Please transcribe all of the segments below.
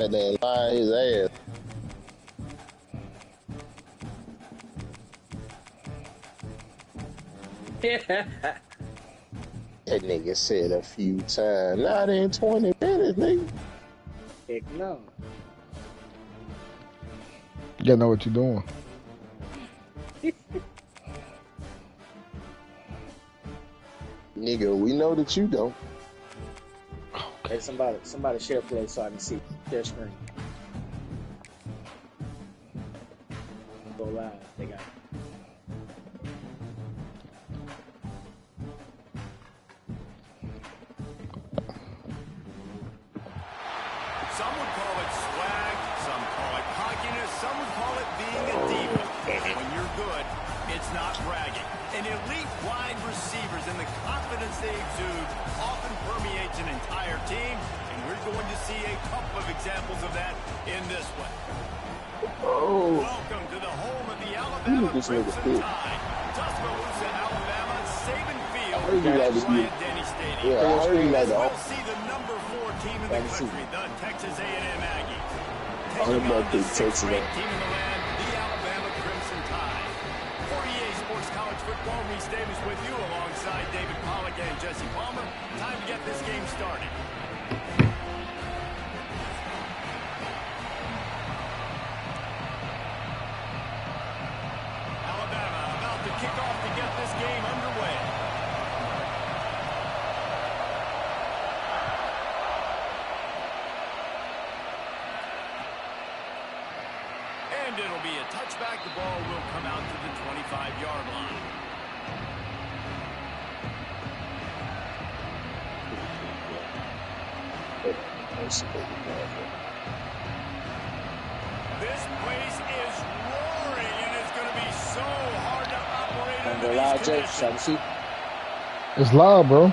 And then lie his ass. That nigga said a few times, not in 20 minutes, nigga. Heck no. You gotta know what you're doing. Nigga, we know that you don't. Hey, somebody share play so I can see their screen. Go live. They got it. Some would call it swag, some call it cockiness, some would call it being a diva. When you're good, it's not bragging. And elite wide receivers and the confidence they exude often permeates an entire team, and we're going to see a couple of examples of that in this one. Oh. Welcome to the home of the Alabama Crimson Tide. Tuscaloosa, Alabama, Saban Field, at Bryant-Denny Stadium. Yeah, I heard you like We'll see the number 4 team in the country, the Texas A&M Aggies. Taking on the 6th-ranked team in the land, the Alabama Crimson Tide. For EA Sports College Football, Reese Davis with you alongside David Pollack and Jesse Palmer. Time to get this game started. Alabama about to kick off to get this game underway. And it'll be a touchback. The ball will come out to the 25-yard line. This place is roaring, and it's going to be so hard to operate under these conditions. It's loud, bro.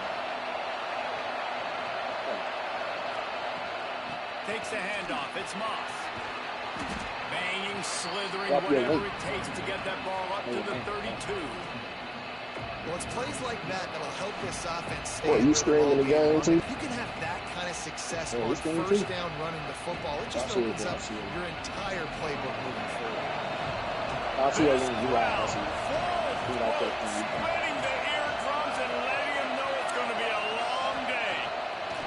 Takes the handoff. It's Moss. Banging, slithering, whatever it takes to get that ball up to the 32. Well, it's plays like that that'll help this offense stay. What, you screaming the game too? You can have that kind of success on first down running the football. It just opens up your entire playbook moving forward. I'll see you when you out. Sweating the eardrums and letting him know it's going to be a long day.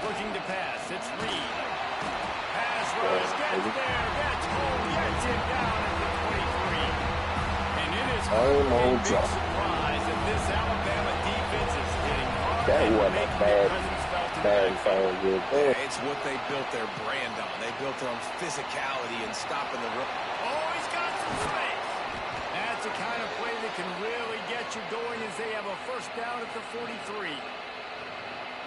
Looking to pass. It's Reed. Pass rush. Gets there. Gets home. Gets it down at the 23. And it is a big surprise that this Alabama defense is hitting hard. That wasn't a bad phone. It's what they built their brand on. They built it on physicality and stopping the run. Oh, he's got some space. That's the kind of play that can really get you going as they have a first down at the 43.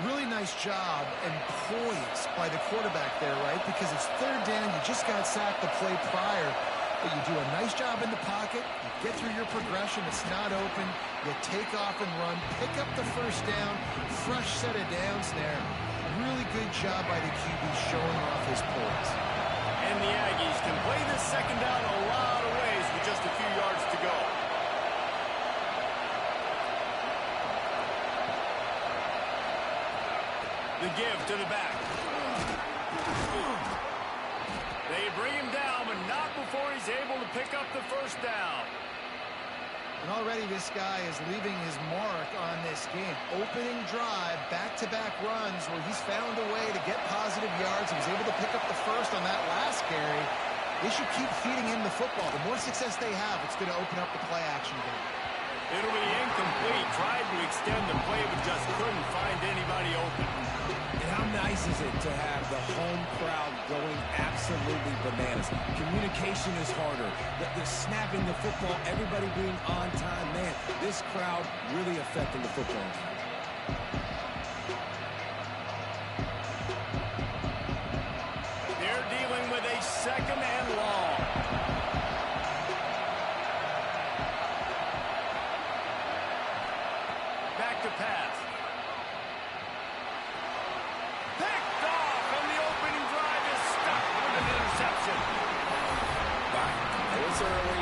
Really nice job and poise by the quarterback there, right? Because it's third down. You just got sacked the play prior. But you do a nice job in the pocket. You get through your progression. It's not open. You take off and run. Pick up the first down. Fresh set of downs there. Really good job by the QB showing off his poise. And the Aggies can play this second down a lot of ways with just a few yards to go. The give to the back. They bring him down, but not before he's able to pick up the first down. And already this guy is leaving his mark on this game. Opening drive, back-to-back runs where he's found a way to get positive yards. He was able to pick up the first on that last carry. They should keep feeding him the football. The more success they have, it's going to open up the play-action game. It'll be incomplete. Tried to extend the play, but just couldn't find anybody open. And how nice is it to have the home crowd going absolutely bananas? Communication is harder. The snapping the football, everybody being on time. Man, this crowd really affecting the football. They're dealing with a second and long. Back to pass. Picked off, and the opening drive is stuck with an interception. Wow, it was early.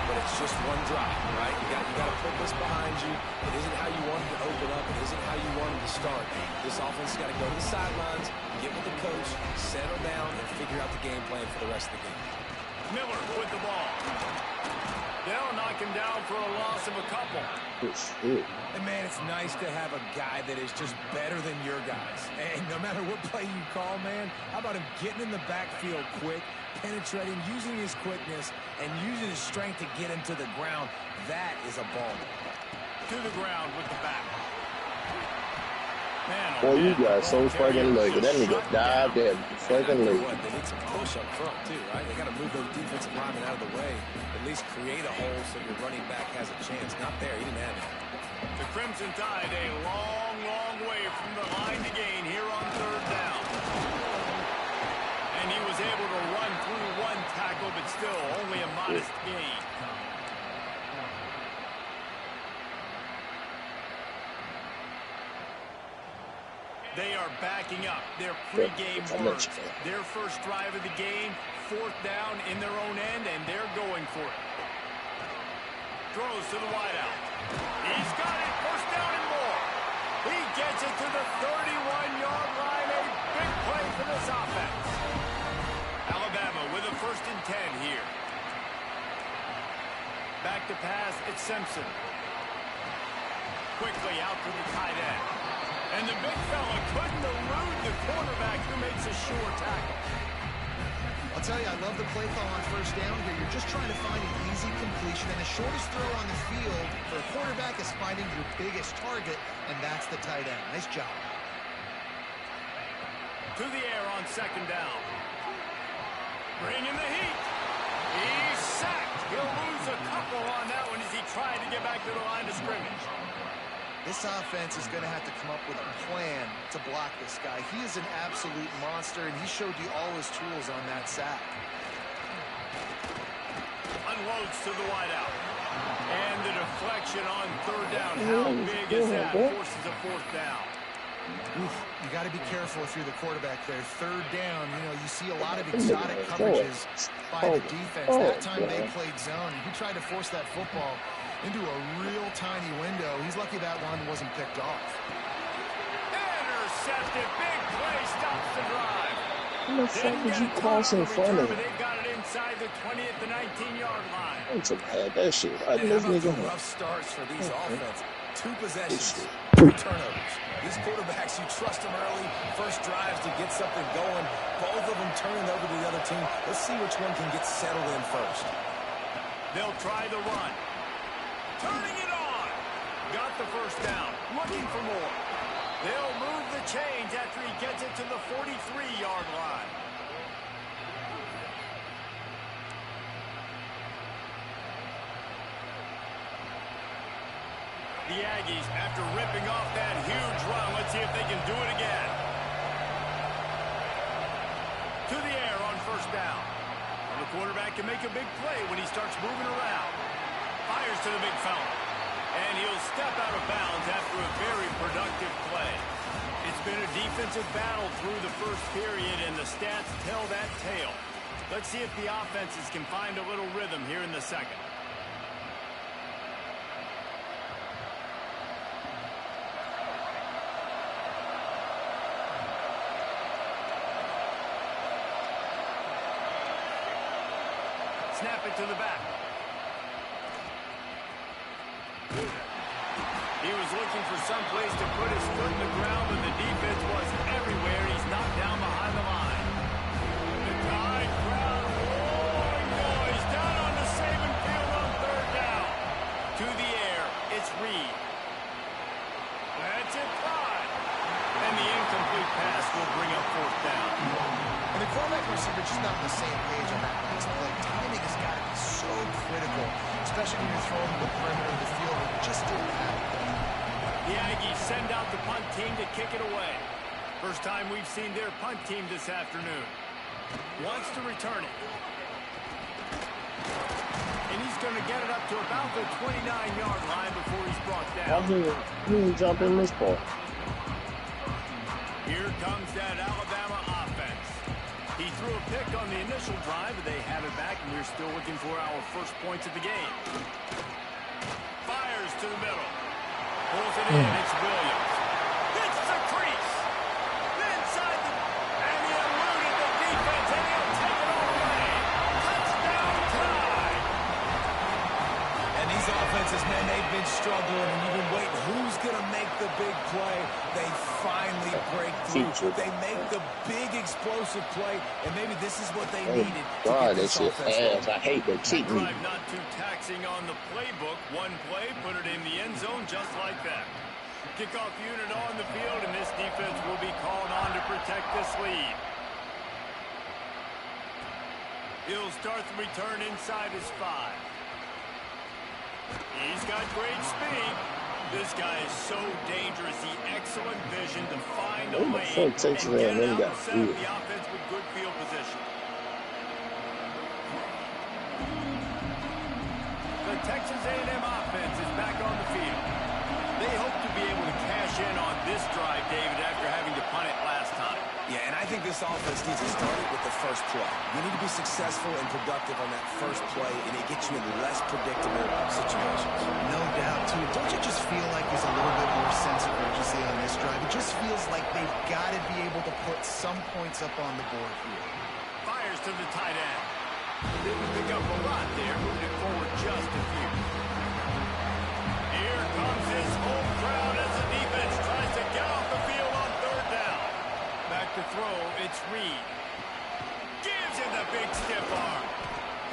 but it's just one drive, right? You got to put this behind you. It isn't how you wanted to open up. It isn't how you wanted to start. This offense has got to go to the sidelines, get with the coach, settle down, and figure out the game plan for the rest of the game. Miller with the ball. They'll knock him down for a loss of a couple. And, man, it's nice to have a guy that is just better than your guys. And no matter what play you call, man, how about him getting in the backfield quick, penetrating, using his quickness, and using his strength to get him to the ground. That is a ball. To the ground with the back. Man, Boy, you got so fucking lucky. That nigga dived in fucking late. They need some push up front, too, right? They got to move those defensive linemen out of the way. At least create a hole so your running back has a chance. Not there. He didn't have it. The Crimson Tide a long, long way from the line to gain here on third down. And he was able to run through one tackle, but still only a modest gain. They are backing up their pregame words. Their first drive of the game, fourth down in their own end, and they're going for it. Throws to the wideout. He's got it, first down and more. He gets it to the 31-yard line. A big play for this offense. Alabama with a 1st and 10 here. Back to pass, it's Simpson. Quickly out to the tight end. And the big fella couldn't elude the quarterback who makes a sure tackle. I'll tell you, I love the play call on first down here. You're just trying to find an easy completion, and the shortest throw on the field for a quarterback is finding your biggest target, and that's the tight end. Nice job. To the air on 2nd down. Bringing the heat. He's sacked. He'll lose a couple on that one as he tried to get back to the line of scrimmage. This offense is going to have to come up with a plan to block this guy. He is an absolute monster, and he showed you all his tools on that sack. Unloads to the wideout. And the deflection on 3rd down. How big is that? Forces a 4th down. Oof, you got to be careful if you're the quarterback there. 3rd down, you know, you see a lot of exotic coverages by the defense. That time they played zone. He tried to force that football into a real tiny window. He's lucky that one wasn't picked off. Intercepted. Big play. Stops the drive. What the fuck did you cross in front of? They've got it inside the 20 at the 19-yard line. I should have had that shit. I And didn't how even about the know. rough starts for these offenses? 2 possessions, 2 turnovers. These quarterbacks, you trust them early, first drives to get something going. Both of them turning over to the other team. Let's see which one can get settled in first. They'll try the run. Turning it on. Got the first down. Looking for more. They'll move the chains after he gets it to the 43-yard line. The Aggies, after ripping off that huge run, let's see if they can do it again. To the air on 1st down. Well, the quarterback can make a big play when he starts moving around. Fires to the big fella. And he'll step out of bounds after a very productive play. It's been a defensive battle through the first period, and the stats tell that tale. Let's see if the offenses can find a little rhythm here in the second. Snap it to the back. He was looking for some place to put his foot in the ground, but the defense was everywhere. He's knocked down behind the line. The Tide crowd roaring noise down on the Saban field on 3rd down. To the air, it's Reed. That's it, Clyde. And the incomplete pass will bring up 4th down. And the quarterback and receiver just not on the same page on that next play. Timing has got to be so critical, especially when you're throwing to the perimeter of the field. It just didn't happen. The Aggies send out the punt team to kick it away. First time we've seen their punt team this afternoon. Wants to return it. And he's going to get it up to about the 29-yard line before he's brought down. He didn't jump in this ball. Here comes that Alabama offense. He threw a pick on the initial drive, but they have it back, and we're still looking for our first points of the game. Fires to the middle. Pulls it in. It's Williams. Hits the crease. Inside the... And he eluded the defense, and he'll take it all away. Touchdown tie. And these offenses, man, they've been struggling, and you've been waiting. Who's going to make the big play? They finally break through. They make the big explosive play, and maybe this is what they needed to God, get this that shit offense ass. I hate that cheat me. Drive not too taxing on the playbook. One play, put it in the end zone just like that. Kickoff unit on the field, and this defense will be called on to protect this lead. He'll start the return inside his 5. He's got great speed. This guy is so dangerous. The excellent vision to find a lane and get it out and set up the offense with good field position. The Texas A&M offense is back on the field. They hope to be able to cash in on this drive, David, after having to punt it last time. Yeah, and I think this offense needs to start it with the first play. You need to be successful and productive on that first play, and it gets you in less predictable situations. No doubt, too. Don't you just feel like there's a little bit more sense of urgency on this drive? It just feels like they've got to be able to put some points up on the board here. Fires to the tight end. Didn't pick up a lot there, moving it forward just a few. Here comes his home crowd as the defense tries to get off the field on 3rd down. Back to throw, it's Reed. Gives him the big stiff arm.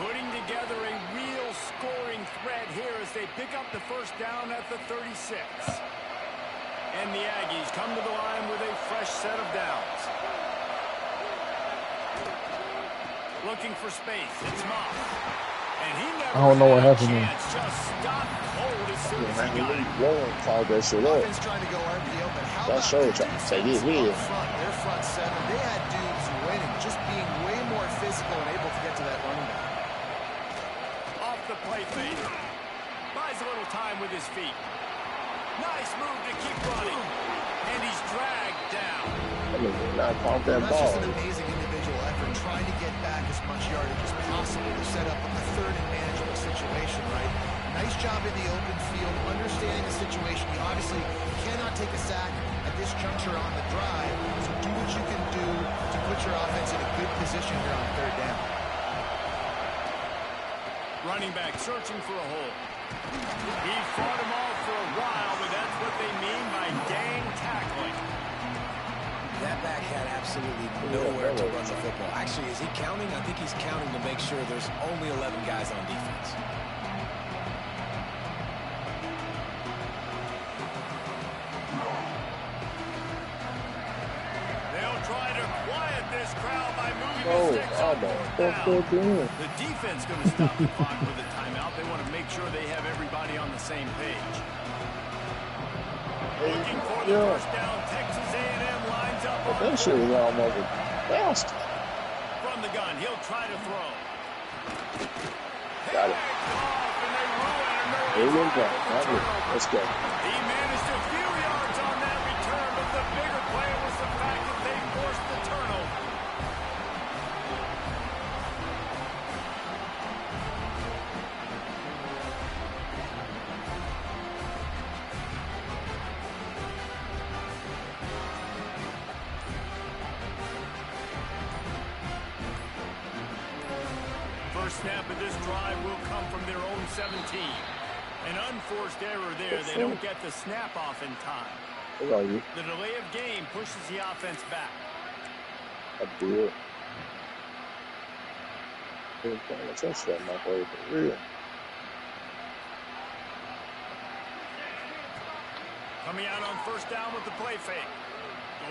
Putting together a real scoring threat here as they pick up the first down at the 36. And the Aggies come to the line with a fresh set of downs. Looking for space. It's Moss. And he never I don't know what happened there. Just stopped cold as soon as he got it. Called that shit up. Offense trying to go RPO, but how That about show the trying to defense take his up head. front? Their front 7, they had dudes winning, just being way more physical and able to get to that running back. Off the play fake. Buys a little time with his feet. Nice move to keep running. And he's dragged down. I mean, not caught that That's ball. just an amazing individual effort, trying to get back as much yardage as possible to set up a 3rd and manageable situation, right? Nice job in the open field, understanding the situation. You obviously cannot take a sack at this juncture on the drive, so do what you can do to put your offense in a good position here on 3rd down. Running back searching for a hole. He fought them all for a while, but that's what they mean by gang tackling. That back had absolutely nowhere to run the football. Actually, is he counting? I think he's counting to make sure there's only 11 guys on defense. They'll try to quiet this crowd by moving the sticks on 4th down. The defense going to stop the clock with a timeout. They want to make sure they have everybody on the same page. Looking for the first down. Texas A&M lines up on That shit was almost fast. from the gun. He'll try to throw. Got it. Off, and they ruin an Here early we go. drive with the turnover. Let's go. He managed a few yards on that return, but the bigger play was the fact that they forced the turnover. First snap of this drive will come from their own 17. An unforced error there. They don't get the snap off in time. Where are you? The delay of game pushes the offense back. I do it. Didn't play a touchdown my way for real. Coming out on first down with the play fake.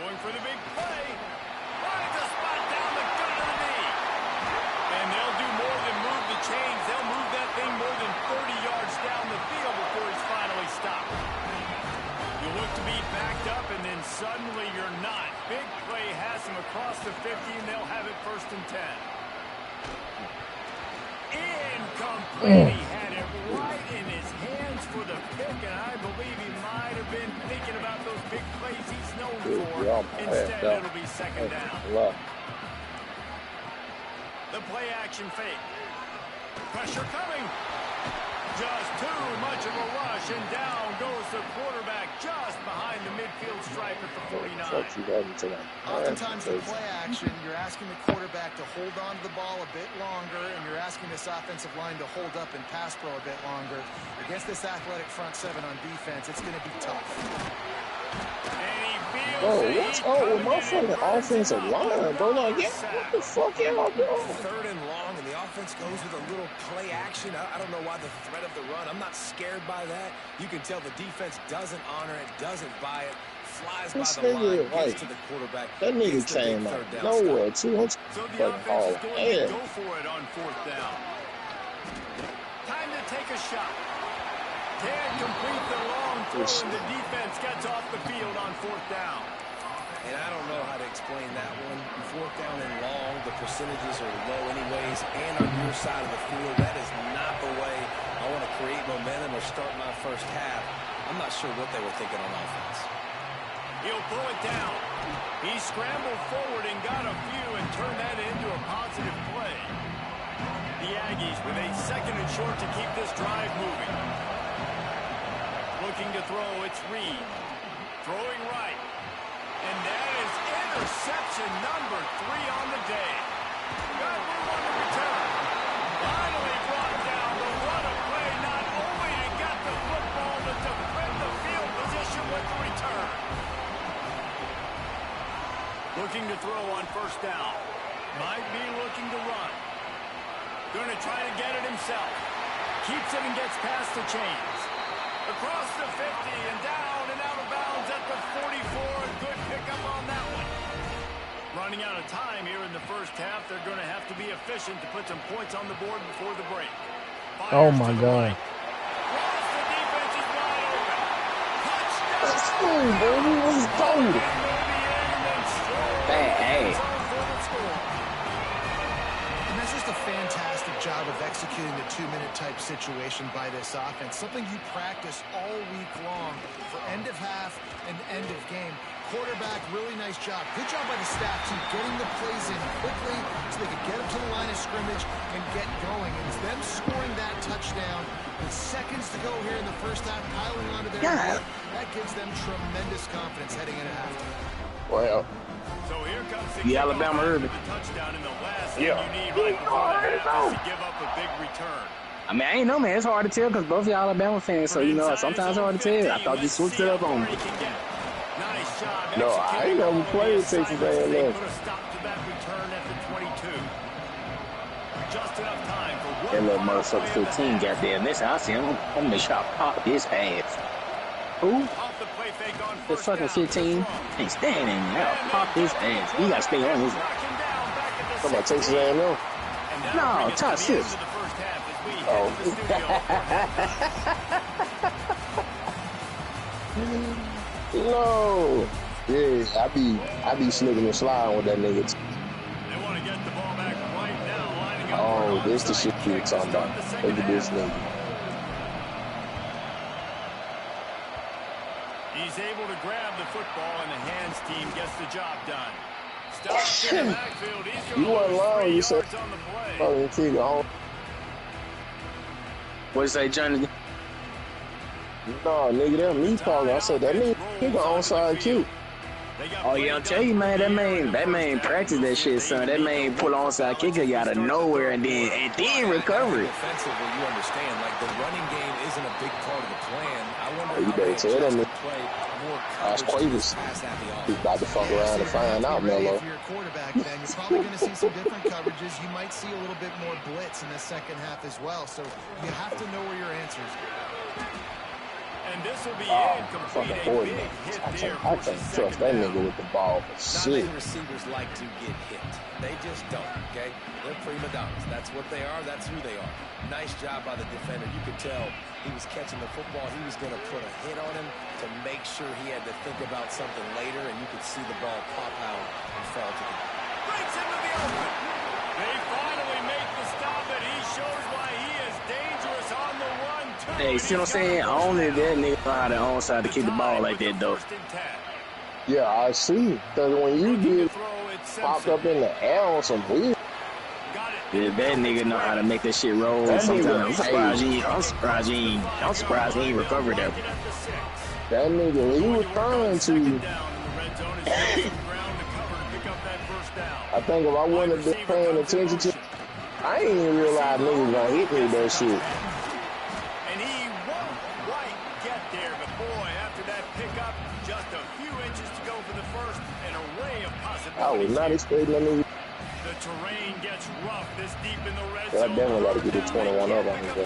Going for the big play. Finds a spot down the gut of the knee. And they'll do more than move the chains. They'll move that thing more than 30 yards down the field before he's finally stopped. You look to be backed up, and then suddenly you're not. Big play has him across the 50, and they'll have it 1st and 10. Incomplete. He had it right in his hands for the pick, and I believe he might have been thinking about those big plays he's known for. Instead, it'll be 2nd down. play action fake. Pressure coming. Just too much of a rush, and down goes the quarterback just behind the midfield stripe at the 49. Oftentimes the play action, you're asking the quarterback to hold on to the ball a bit longer, and you're asking this offensive line to hold up and pass pro a bit longer. Against this athletic front seven on defense, it's going to be tough. Bro, what's up with my fucking offensive line, bro? Like, yeah, what the fuck y'all doing? 3rd and long, and the offense goes with a little play action. I don't know why the threat of the run. I'm not scared by that. You can tell the defense doesn't honor it, doesn't buy it, flies This by the line, nigga, gets to the quarterback. That nigga came out nowhere, too. So the offense is going to go for it on 4th down. Time to take a shot. Can't complete the long throw, and the defense gets off the field on 4th down. And I don't know how to explain that one. 4th down and long, the percentages are low anyways, and on your side of the field, that is not the way I want to create momentum or start my first half. I'm not sure what they were thinking on offense. He'll pull it down. He scrambled forward and got a few and turned that into a positive play. The Aggies with a 2nd and short to keep this drive moving. Looking to throw, it's Reed. Throwing right. And that is interception number 3 on the day. Got room on the return. Finally brought down, but what a play, not only to get the football, but to defend the field position with the return. Looking to throw on 1st down. Might be looking to run. Going to try to get it himself. Keeps it and gets past the chains. Across the 50 and down and out of bounds at the 44. A good pickup on that one. Running out of time here in the first half. They're going to have to be efficient to put some points on the board before the break. Fires Oh my God. Right. Cross the defense is wide open. Touchdown. Let's go, baby. Let's go. Hey. And that's just a fantastic job of executing the 2-minute type situation by this offense. Something you practice all week long for end of half and end of game. Quarterback, really nice job. Good job by the staff, too, getting the plays in quickly so they could get up to the line of scrimmage and get going. And it's them scoring that touchdown with seconds to go here in the first half, piling onto their lead. That gives them tremendous confidence heading into halftime. Well, So here comes The Alabama Urban. touchdown, and the last Yeah. thing you need right before the half is to give up a big return. I mean, I ain't know, man. It's hard to tell because both y'all Alabama fans, so, you know, sometimes it's hard to tell. I thought you switched it up on me. Nice job. No, I ain't never played Texas A&M. They put a stop to that return at the 22. Just enough time for That one little final motherfucker play of the 15 got there. And this, I see him. I'm going to make sure I pop his ass. Who? Off the play fake on The first fucking down. 15. He's standing there. I'll pop his ass. He got to stay on his. Knocking down back at the come on, 16. Texas A&M. And that'll No, bring us to touch the end this. of the first half as we Oh. head to the studio. No. Yeah, I be slipping and sliding with that nigga. They want to get the ball back right now, lining up Oh, for an this the shit onside you were kick to talking start about. the second Look at this half. nigga. He's able to grab the football, and the hands team gets the job done. Stops in the backfield. He's going You to weren't lose lying, 3 you said- yards on the play. Fucking Tigger on. What you say, Johnny? No, nigga, that me talking. I said that nigga onside kick. Oh, yeah, I'll tell you, man, that man practice that shit, son. That man pull onside kicker out of nowhere and then recover it. Offensively, you understand, like the running game isn't a big part of the plan. I wonder You how better they tell them adjust to play more That's coverage to Quavers. this pass-happy He's offense. about to fuck around and find out, Really, Mello. if you're a quarterback, then you're probably going to see some different coverages. You might see a little bit more blitz in the second half as well. So you have to know where your answers are. And this will be Oh, incomplete. fucking A boy, big man. hit I there. can't trust that nigga with the ball for Not shit. many receivers like to get hit. They just don't, okay? They're prima donnas. That's what they are. That's who they are. Nice job by the defender. You could tell he was catching the football. He was going to put a hit on him to make sure he had to think about something later, and you could see the ball pop out and fall to the ground. Breaks into the open. They finally make the stop, and he shows why he is dangerous on the run, too. Hey, see what I'm saying? Only that nigga know how to onside to kick the ball like that, though. Yeah, I see. Because when you get popped up in the air on some weird, That nigga know how to make that shit roll. That Sometimes nigga, hey, I'm surprised he ain't recovered that. that nigga, he was trying to. I think if I wouldn't have been paying attention to, I ain't even realize niggas gonna hit me with that shit. And he won't quite get there, but boy, after that pickup, just a few inches to go for the first, an array of possibilities. I was not expecting that nigga. The terrain gets rough this deep in the red I zone. definitely got to get the 21 up on his.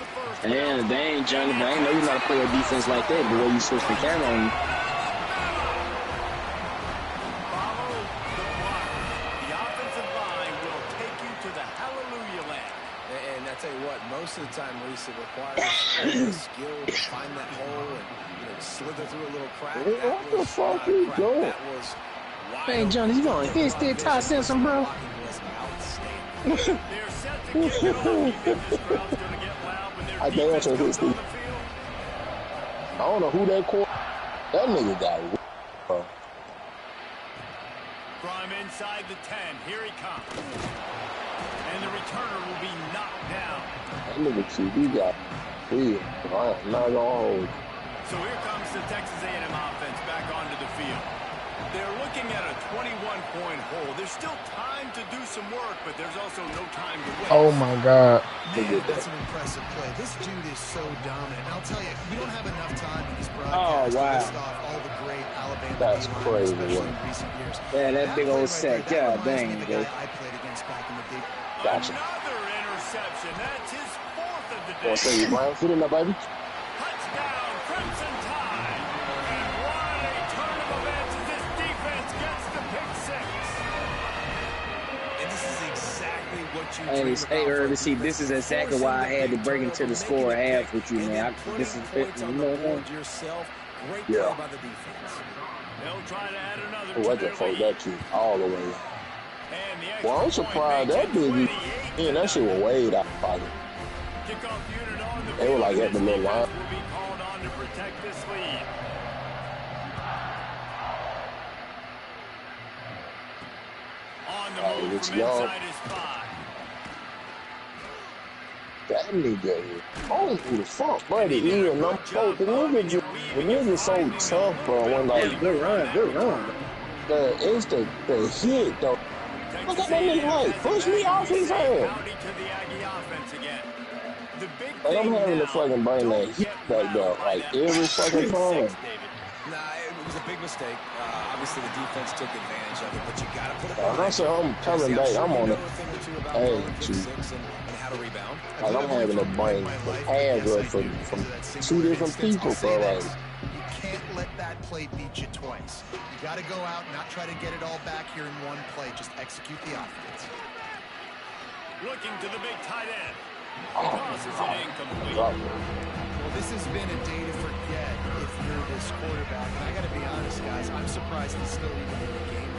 And they ain't Johnny, but I ain't know you know how to play a defense like that. The way you switch the camera on you. Follow the blocker. The offensive line will take you to the hallelujah land. And I tell you what, most of the time, Reese, it requires skill to find that hole and slither through a little crack. What the fuck you doing? That was Hey, Johnny, you gonna hit that Ty Simpson, bro? They're set to kick it off. You think this crowd's going to get loud when their I defense damn sure comes hit on Steve. the field? I don't know who that court. That nigga got it. Bro. From inside the 10, here he comes. And the returner will be knocked down. That nigga QB got it. I'm not gonna hold you. So here comes the Texas A&M offense back onto the field. They're looking at a 21-point hole. There's still time to do some work, but there's also no time to waste. Oh my God. Man, that's an impressive play. This dude is so dominant. And I'll tell you, we don't have enough time in this broadcast to list off all the great Alabama That's D-line, crazy, especially man. in recent years. Yeah, that big old play sack. there, God that reminds me dang, of the bro. guy I played against back in the day. Gotcha. Another interception. That's his fourth of the day. Wanna say you Brian? Get in there, baby. Touchdown, Crimson Tide. And what a turn of events as this defense gets the pick six. And this is exactly what you Hey, dream hey, about. Irvin, see, this is exactly why I had to break into the score half with you, man. This is, you know what I'm saying? Yourself. Great Yeah. play by the defense. They'll try to add another Who was that for? That kid all the way. And the Well, I'm extra point surprised that makes it big. 28 Man, that shit was way out of pocket. Kickoff unit on the They were like field. at the little line. Defense will be called on to protect this lead. On the move it's from young. inside his 5. That nigga is. Oh, who the fuck, bro? The E and number 4. The nigga so tough, bro. When Yeah, like, good run, good run. it's the hit though. Look at that nigga like push me off his hand. Howdy to the Aggie offense again. The big Like I'm thing having now, to fucking bring that don't hit get back there rattled by like that every fucking pick time. six, David. Nah, it was a big mistake. Obviously, the defense took advantage of it, but you got to put it I said I'm coming back. I'm on it. Hey, chief. And how to rebound. Like I'm having to bring the pass rush from 2 different people, bro. Like, You can't let that play beat you twice. You got to go out and not try to get it all back here in one play. Just execute the offense. Looking to the big tight end. Crosses it incomplete. Well, this has been a day to forget if you're this quarterback. And I got to be honest, guys, I'm surprised he's still even in the game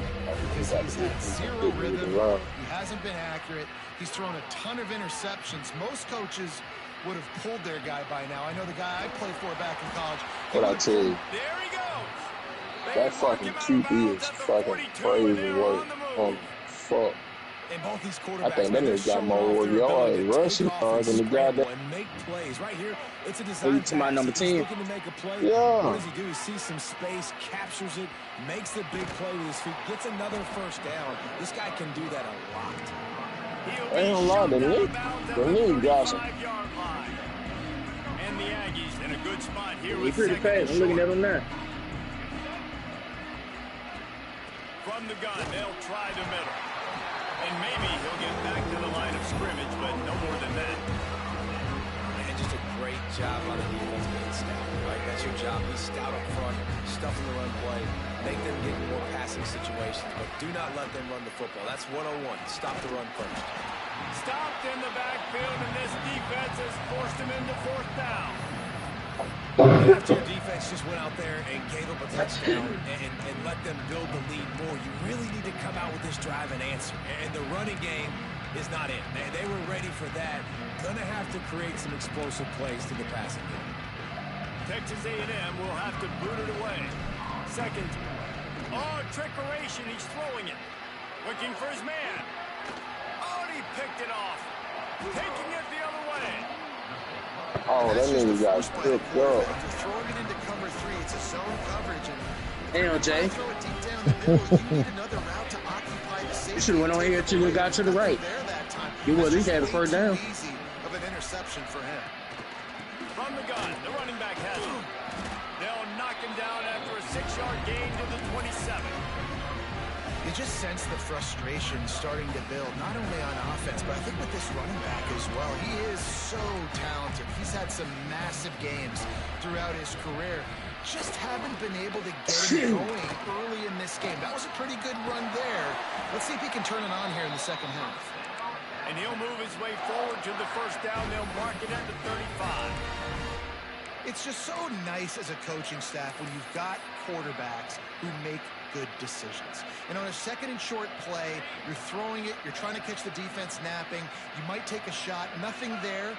because he's had zero rhythm. He hasn't been accurate. He's thrown a ton of interceptions. Most coaches would have pulled their guy by now. I know the guy I played for back in college. what I tell you, There he goes. that fucking QB is fucking crazy work. Fuck. And both these I quarterbacks, think that nigga got more yards rushing yards than the guy that. and make plays. Right here, it's a Who design you to my pass. number He's 10? looking to make a play. Yeah. What does he do? He sees some space, captures it, makes the big play with his feet, gets another first down. This guy can do that a lot. Ain't a lot of the knee got some. And the Aggies in a good spot here He with pretty second and fast. I'm looking short. at him now. From the gun, they'll try the middle. And maybe he'll get back to the line of scrimmage, but no more than that. And just a great job on the defense being stout, right? That's your job. Be stout up front, stuffing the run play, make them get more passing situations, but do not let them run the football. That's 101. Stop the run first. Stopped in the backfield, and this defense has forced him into fourth down. After your defense just went out there and gave up a touchdown and let them build the lead more, you really need to come out with this drive and answer. And the running game is not it. They were ready for that. Gonna have to create some explosive plays to the passing game. Texas A&M will have to boot it away. Second. Oh, trickeration. He's throwing it. Looking for his man. Oh, and he picked it off. taking it the other way. Oh, that nigga got stripped up. You're throwing it into cover 3. It's a zone coverage. And Damn, Jay. throw it deep down the middle. You need another route to occupy the safety. You should have went on here till you got to the right. You would at least have the first down. Easy of an interception for him. From the gun, the running back has it. They'll knock him down after a 6-yard gain to the 27. You just sense the frustration starting to build, not only on offense, but I think with this running back as well. He is so talented. He's had some massive games throughout his career. Just haven't been able to get him going early in this game. That was a pretty good run there. Let's see if he can turn it on here in the second half. And he'll move his way forward to the first down. They'll mark it at the 35. It's just so nice as a coaching staff when you've got quarterbacks who make good decisions. And on a second and short play, you're throwing it, you're trying to catch the defense napping, you might take a shot, nothing there.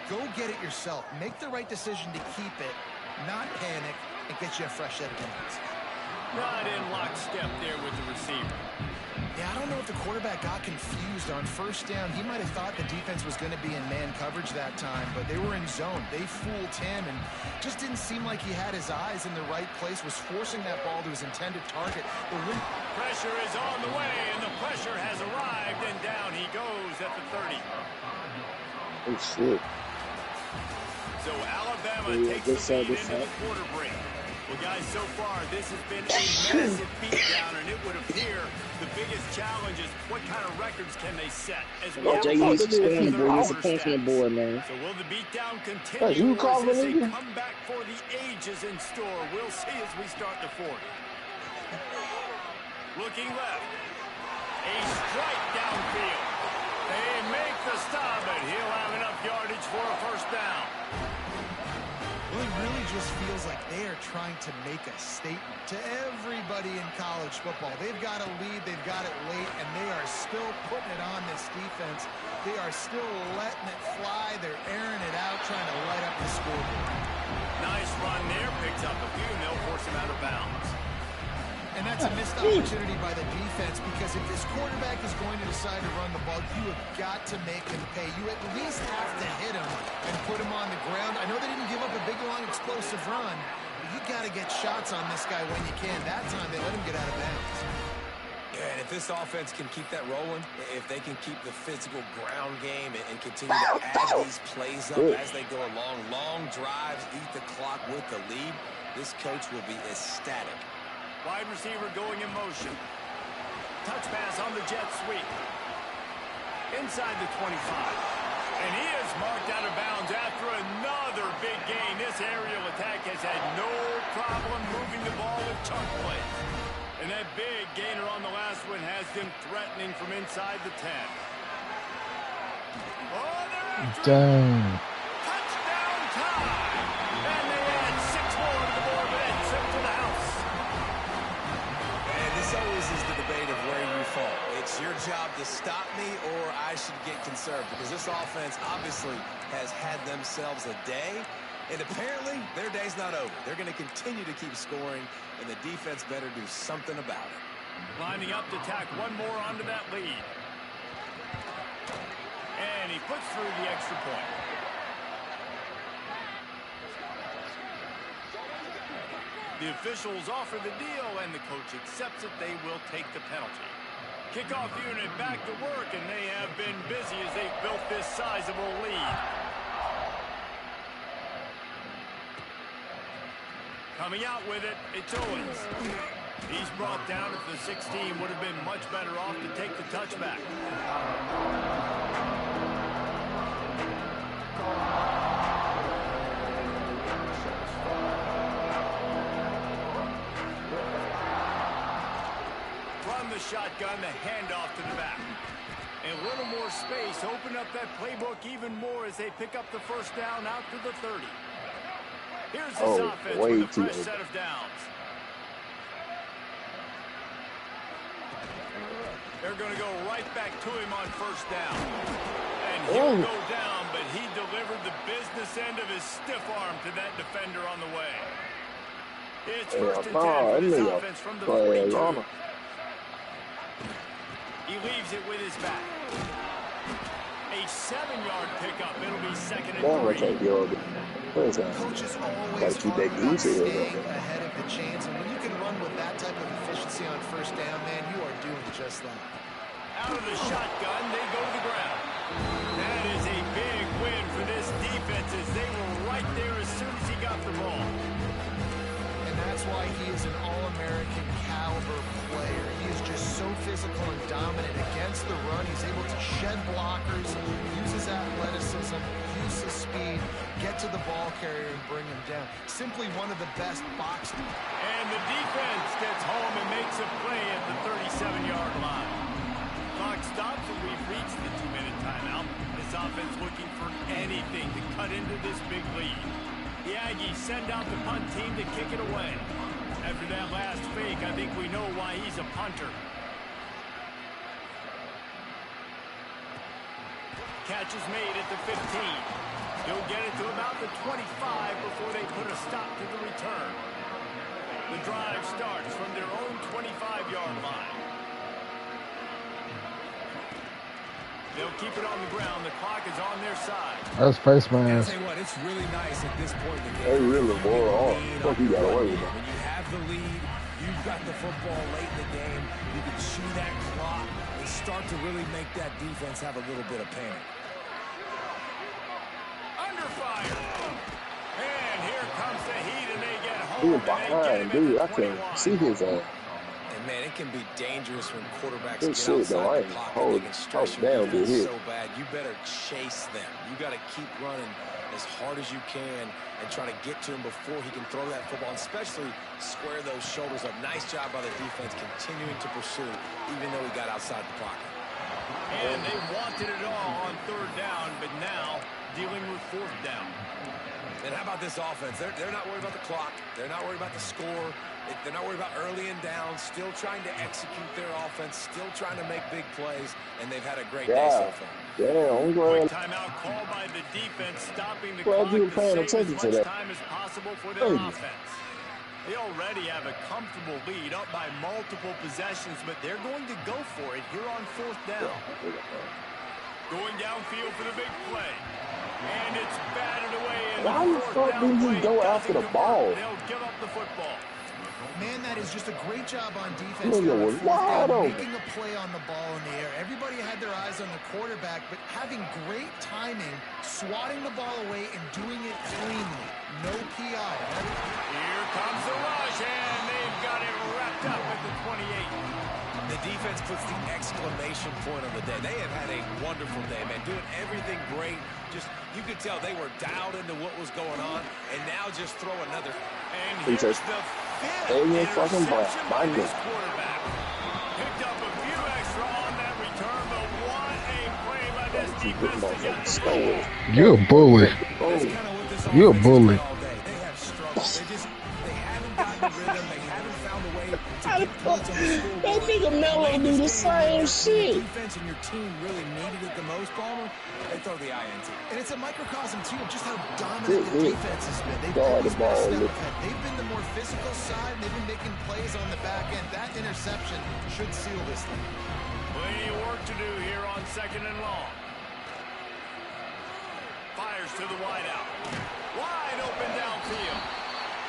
Go get it yourself. Make the right decision to keep it, not panic, and get you a fresh set of hands. Not in lockstep there with the receiver. Yeah, I don't know if the quarterback got confused on first down. He might have thought the defense was going to be in man coverage that time, but they were in zone. They fooled him and just didn't seem like he had his eyes in the right place, was forcing that ball to his intended target. Pressure is on the way, and the pressure has arrived, and down he goes at the 30. Oh, shit. So Alabama takes the lead into the quarter break. Well, guys, so far, this has been a massive beatdown, and it would appear the biggest challenge is what kind of records can they set as well. Jay, you need some spoon board. You need some punching board, man. So will the beatdown continue, Hey, you or is this a me? comeback for the ages in store? We'll see as we start the fourth. Looking left. A strike downfield. They make the stop, and he'll have enough yardage for a first down. Well, it really just feels like they are trying to make a statement to everybody in college football. They've got a lead, they've got it late, and they are still putting it on this defense. They are still letting it fly. They're airing it out, trying to light up the scoreboard. Nice run there, picks up a few, and they'll force him out of bounds. And that's a missed opportunity by the defense, because if this quarterback is going to decide to run the ball, you have got to make him pay. You at least have to hit him and put him on the ground. I know they didn't give up a big, long, explosive run, but you got to get shots on this guy when you can. That time, they let him get out of bounds. Yeah, and if this offense can keep that rolling, if they can keep the physical ground game and continue to add these plays up as they go along, long drives, eat the clock with the lead, this coach will be ecstatic. Wide receiver going in motion. Touch pass on the jet sweep. Inside the 25. And he is marked out of bounds after another big gain. This aerial attack has had no problem moving the ball with chunk plays. And that big gainer on the last one has them threatening from inside the 10. Oh, they're after Dang. touchdown time. And they add 6 more to the board, but it's sent to the house. And this always is the debate of where you fall. It's your job to stop me, or I should get conserved, because this offense obviously has had themselves a day, and apparently their day's not over. They're going to continue to keep scoring, and the defense better do something about it. Lining up to tack one more onto that lead. And he puts through the extra point. The officials offer the deal, and the coach accepts it. They will take the penalty. Kickoff unit back to work, and they have been busy as they've built this sizable lead. Coming out with it, it's Owens. He's brought down at the 16. Would have been much better off to take the touchback. From the shotgun, the handoff to the back. And a little more space. Open up that playbook even more as they pick up the first down out to the 30. Here's this offense with a fresh set of downs. They're going to go right back to him on first down. And he'll go down, but he delivered the business end of his stiff arm to that defender on the way. It's first and 10 for this offense from the 42. He leaves it with his back. A A 7-yard pickup. It'll be second and Now I 3. can't get on it. Coaches always Gotta keep talk that about goose in there, staying though. ahead of the chains, and when you can run with that type of efficiency on first down, man, you are doing just that. Out of the shotgun, they go to the ground. That is a big win for this defense as they were right there as soon as he got the ball. And that's why he is an All-American caliber player. He is just so physical and dominant against the run. He's able to shed blockers, use his athleticism, use his speed, get to the ball carrier and bring him down. Simply one of the best box. And the defense gets home and makes a play at the 37-yard line. Clock stops and we've reached the 2-minute timeout. This offense looking for anything to cut into this big lead. The Aggies send out the punt team to kick it away. After that last fake, I think we know why he's a punter. Catch is made at the 15. He'll get it to about the 25 before they put a stop to the return. The drive starts from their own 25-yard line. They'll keep it on the ground. The clock is on their side. That's face I'll mask. tell you what, it's really nice at this point in the They game. really bore off. Fuck, you got away with it. When you have the lead, you've got the football late in the game, you can chew that clock and start to really make that defense have a little bit of panic. Under fire. And here comes the heat, and they get home. He was and they get behind, him dude. at I the can't 21. see his ass. And man, it can be dangerous when quarterbacks Good get shit, though. outside I the ain't pocket. hold- They can stress hold your down, defense get hit. so bad. You better chase them. You got to keep running as hard as you can and try to get to him before he can throw that football, and especially square those shoulders up. Nice job by the defense continuing to pursue, even though he got outside the pocket. And they wanted it all on third down, but now dealing with fourth down. And how about this offense? They're not worried about the clock. They're not worried about the score. They're not worried about early and down. Still trying to execute their offense. Still trying to make big plays. And they've had a great day so far. Damn, I'm Quick glad. timeout called by the defense, stopping the Glad clock you were to paying save attention as to much that. time as possible for their Thank you. offense. They already have a comfortable lead up by multiple possessions, but they're going to go for it here on fourth down. Going downfield for the big play. And it's batted away. And Why the fuck down didn't you play go doesn't after the convert. ball? They'll give up the football. Man, that is just a great job on defense Nigga here on was fourth wide down, open. making a play on the ball in the air. Everybody had their eyes on the quarterback, but having great timing, swatting the ball away, and doing it cleanly. No PI. Here comes the rush, and they've got it wrapped up at the 28. The defense puts the exclamation point on the day. They have had a wonderful day, man. Doing everything great. Just, you could tell they were dialed into what was going on, and now just throw another. And He here's says, the fifth "Hey, you fucking interception by bite this me." quarterback. Picked up a few extra on that return, but what a play by this Keep this defense to get motherfucker the scored. lead. You a bully. That's kind of what this You a offense has bully. done all day. They have struggled. They haven't gotten the rhythm. They haven't found a way to get points on the scoreboard. That nigga Melo do the same shit. Defense and your team really needed it the most, Palmer. They throw the INT. And it's a microcosm, too, of just how dominant the defense has been. They've Guard always the been a ball, step look. ahead. They've been the more physical side, and they've been making plays on the back end. That interception should seal this thing. Plenty of work to do here on second and long. Fires to the wideout. Wide open downfield.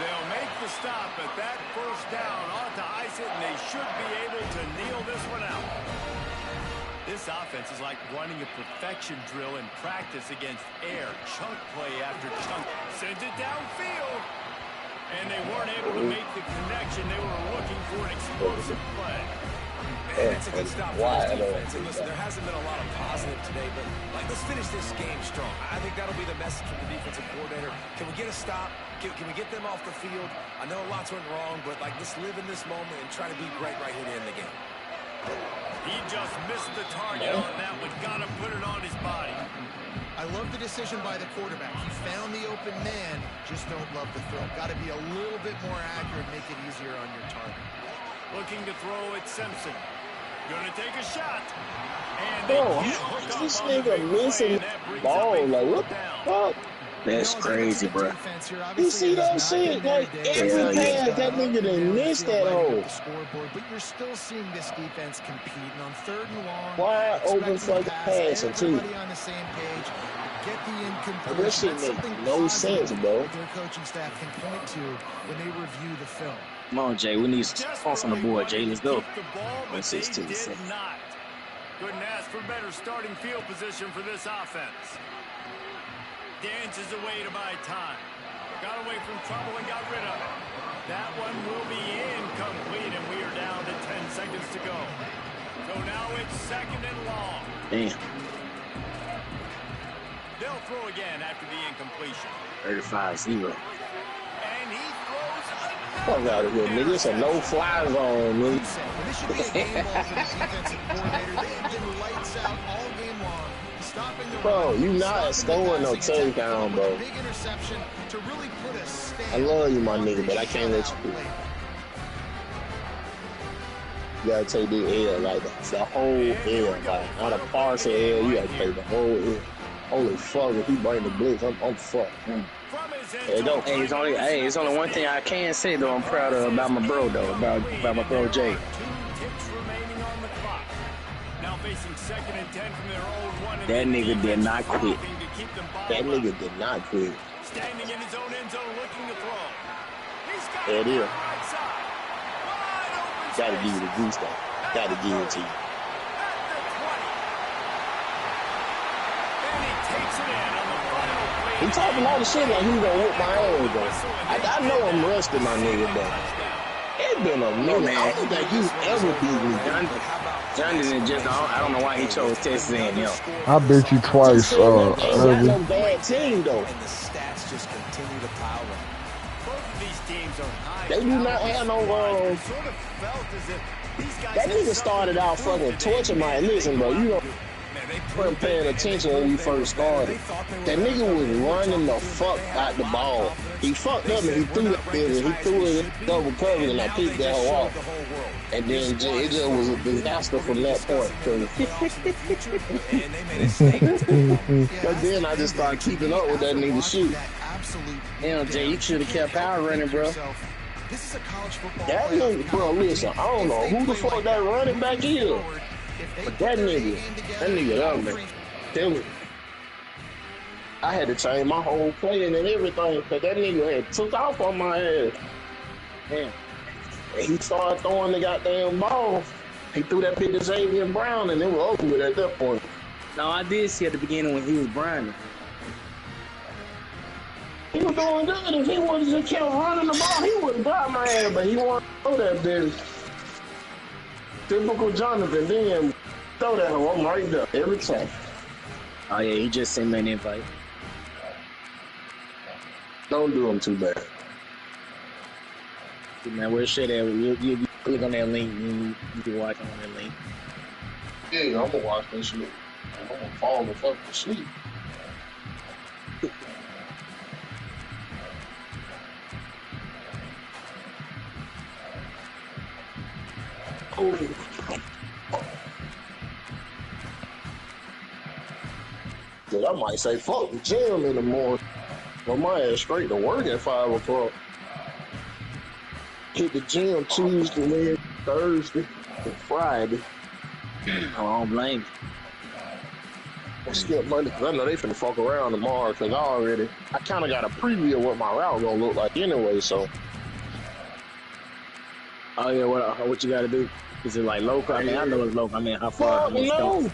They'll make the stop, but that first down ought to ice it, and they should be able to kneel this one out. This offense is like running a perfection drill in practice against air. Chunk play after chunk. Sends it downfield. And they weren't able to make the connection. They were looking for an explosive play. And it's a good stop for Why? this defense. And listen, there hasn't been a lot of positive today, but let's finish this game strong. I think that'll be the message from the defensive coordinator. Can we get a stop? Can we get them off the field? I know lots went wrong, but let's live in this moment and try to be great right here to end the game. He just missed the target on that one. Got to put it on his body. I love the decision by the quarterback. He found the open man, just don't love the throw. Got to be a little bit more accurate, make it easier on your target. Looking to throw at Simpson. Gonna take a shot. And Bro, they can't how hook is up this on the nigga big play, missing and that brings ball? up a Like, what fourth the down. fuck? That's crazy, bro. You see that shit? Like every Hell yeah. pass, that nigga done missed that hole. But you're still seeing this defense compete. And on 3rd and long, Wide open expecting fucking pass, passing too. everybody on the same page. Get the incompletion. That shit That's make something no positive sense, bro. that their coaching staff can point to when they review the film. Come on, Jay. We need some points on the board, Jay. Let's go. The ball, but they 16, did 7. not. Couldn't ask for better starting field position for this offense. Dances away to buy time. Got away from trouble and got rid of it. That one will be incomplete, and we are down to 10 seconds to go. So now it's 2nd and long. Damn. They'll throw again after the incompletion. 35-0. And he throws Fuck out of here, nigga. It's a no-fly zone, nigga. This should be a game ball for this defensive coordinator. They have been lights out all game long. Stopping the Bro, run, you not stopping the scoring no passing attack, touchdown, with a bro. Big interception to really put a stamp I love you, my on nigga, this but I can't let shutout you do it. late. You gotta take the L, like the whole L, like not a partial L. You gotta take the whole L. Holy fuck, if he bring the blitz, I'm fucked. from his end There you go. Hey, it's only one thing I can say though. I'm proud of about my bro though, about my bro Jay. 2 ticks remaining on the clock. Now facing 2nd and 10 from their own 1. That nigga did not quit. That nigga did not quit. Standing in his own end zone looking to throw. He's got There it it is. on the right side. Wide open Gotta space. give you the goose though. Gotta give it to you. At the 20. And he takes it in on the final play. He talking all the shit like he gonna whip my ass though. I know I'm rusty, my nigga, but it's been a minute. I don't think you ever beat me. Jonathan just, I don't know why he chose Texas A&M. I bet you twice, Ain't got Irvin. no bad team though. And the stats just continue to pile up. Both of these teams are high. They do not have no Sort of felt as if these guys That had nigga something started to out prove fucking today. torching my. Listen, bro, you know, wasn't paying attention when we first started. That nigga was running the fuck out the ball. He fucked up and he threw that bitch and he threw it in double coverage and I picked that hoe off. And then it just was a disaster from that point. But then I just started keeping up with that nigga shit. Damn, Jay, you should have kept power running, bro. This is a college football That playoff. nigga, bro, listen, I don't know who the fuck that running back is. But that nigga out there. Tell me. I had to change my whole plan and everything, because that nigga had took off on my ass. Damn. And he started throwing the goddamn ball. He threw that bitch to Xavier Brown, and it was over with at that point. No, I did see at the beginning when he was grinding. He was doing good. If he would have just kept running the ball, he would have got my ass, but he wanted to throw that bitch. Typical Jonathan, then throw that one right there every time. Oh yeah, he just sent me an invite. Don't do him too bad. Man, where's shit at? You click on that link and you can watch on that link. Yeah, I'm gonna watch that shit. I'm gonna fall the fuck asleep. Oh. Dude, I might say fuck the gym in the morning. But my ass straight to work at 5 o'clock. Hit the gym Tuesday, Wednesday, Thursday, and Friday. I don't blame you. I'll skip Monday because I know they finna fuck around tomorrow because I kind of got a preview of what my route gonna look like anyway, so. Oh yeah, what you gotta do? Is it like local? I mean, I know it's local. I mean, how far? Fuck no.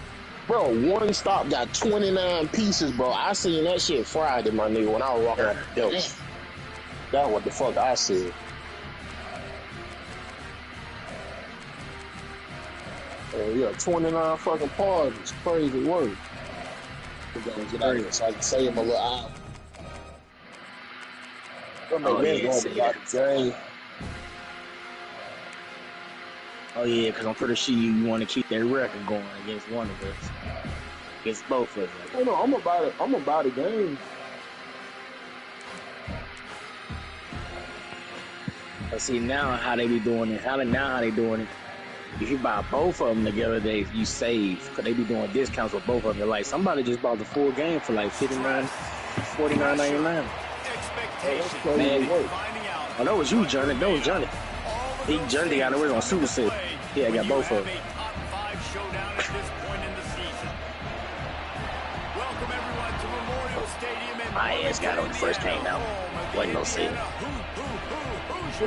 Bro, one stop got 29 pieces, bro. I seen that shit Friday, my nigga, when I was walking out the door. That's what the fuck I said. Yeah, 29 fucking parts. It's crazy work. We gotta get out here so I can save my little hour. Oh, yeah, see that. Game. Oh yeah, because I'm pretty sure you want to keep that record going against one of us, against both of us. Oh no, I'm about a game. But see now how they be doing it. How they doing it? If you buy both of them together, you save because they be doing discounts with both of them. Like somebody just bought the full game for like $59 $49.99. Man, oh, that was you, Johnny. That was Johnny. He Johnny got it on Super Set. Yeah, I got both of them. My ass got on the first came out. Wasn't no sin. As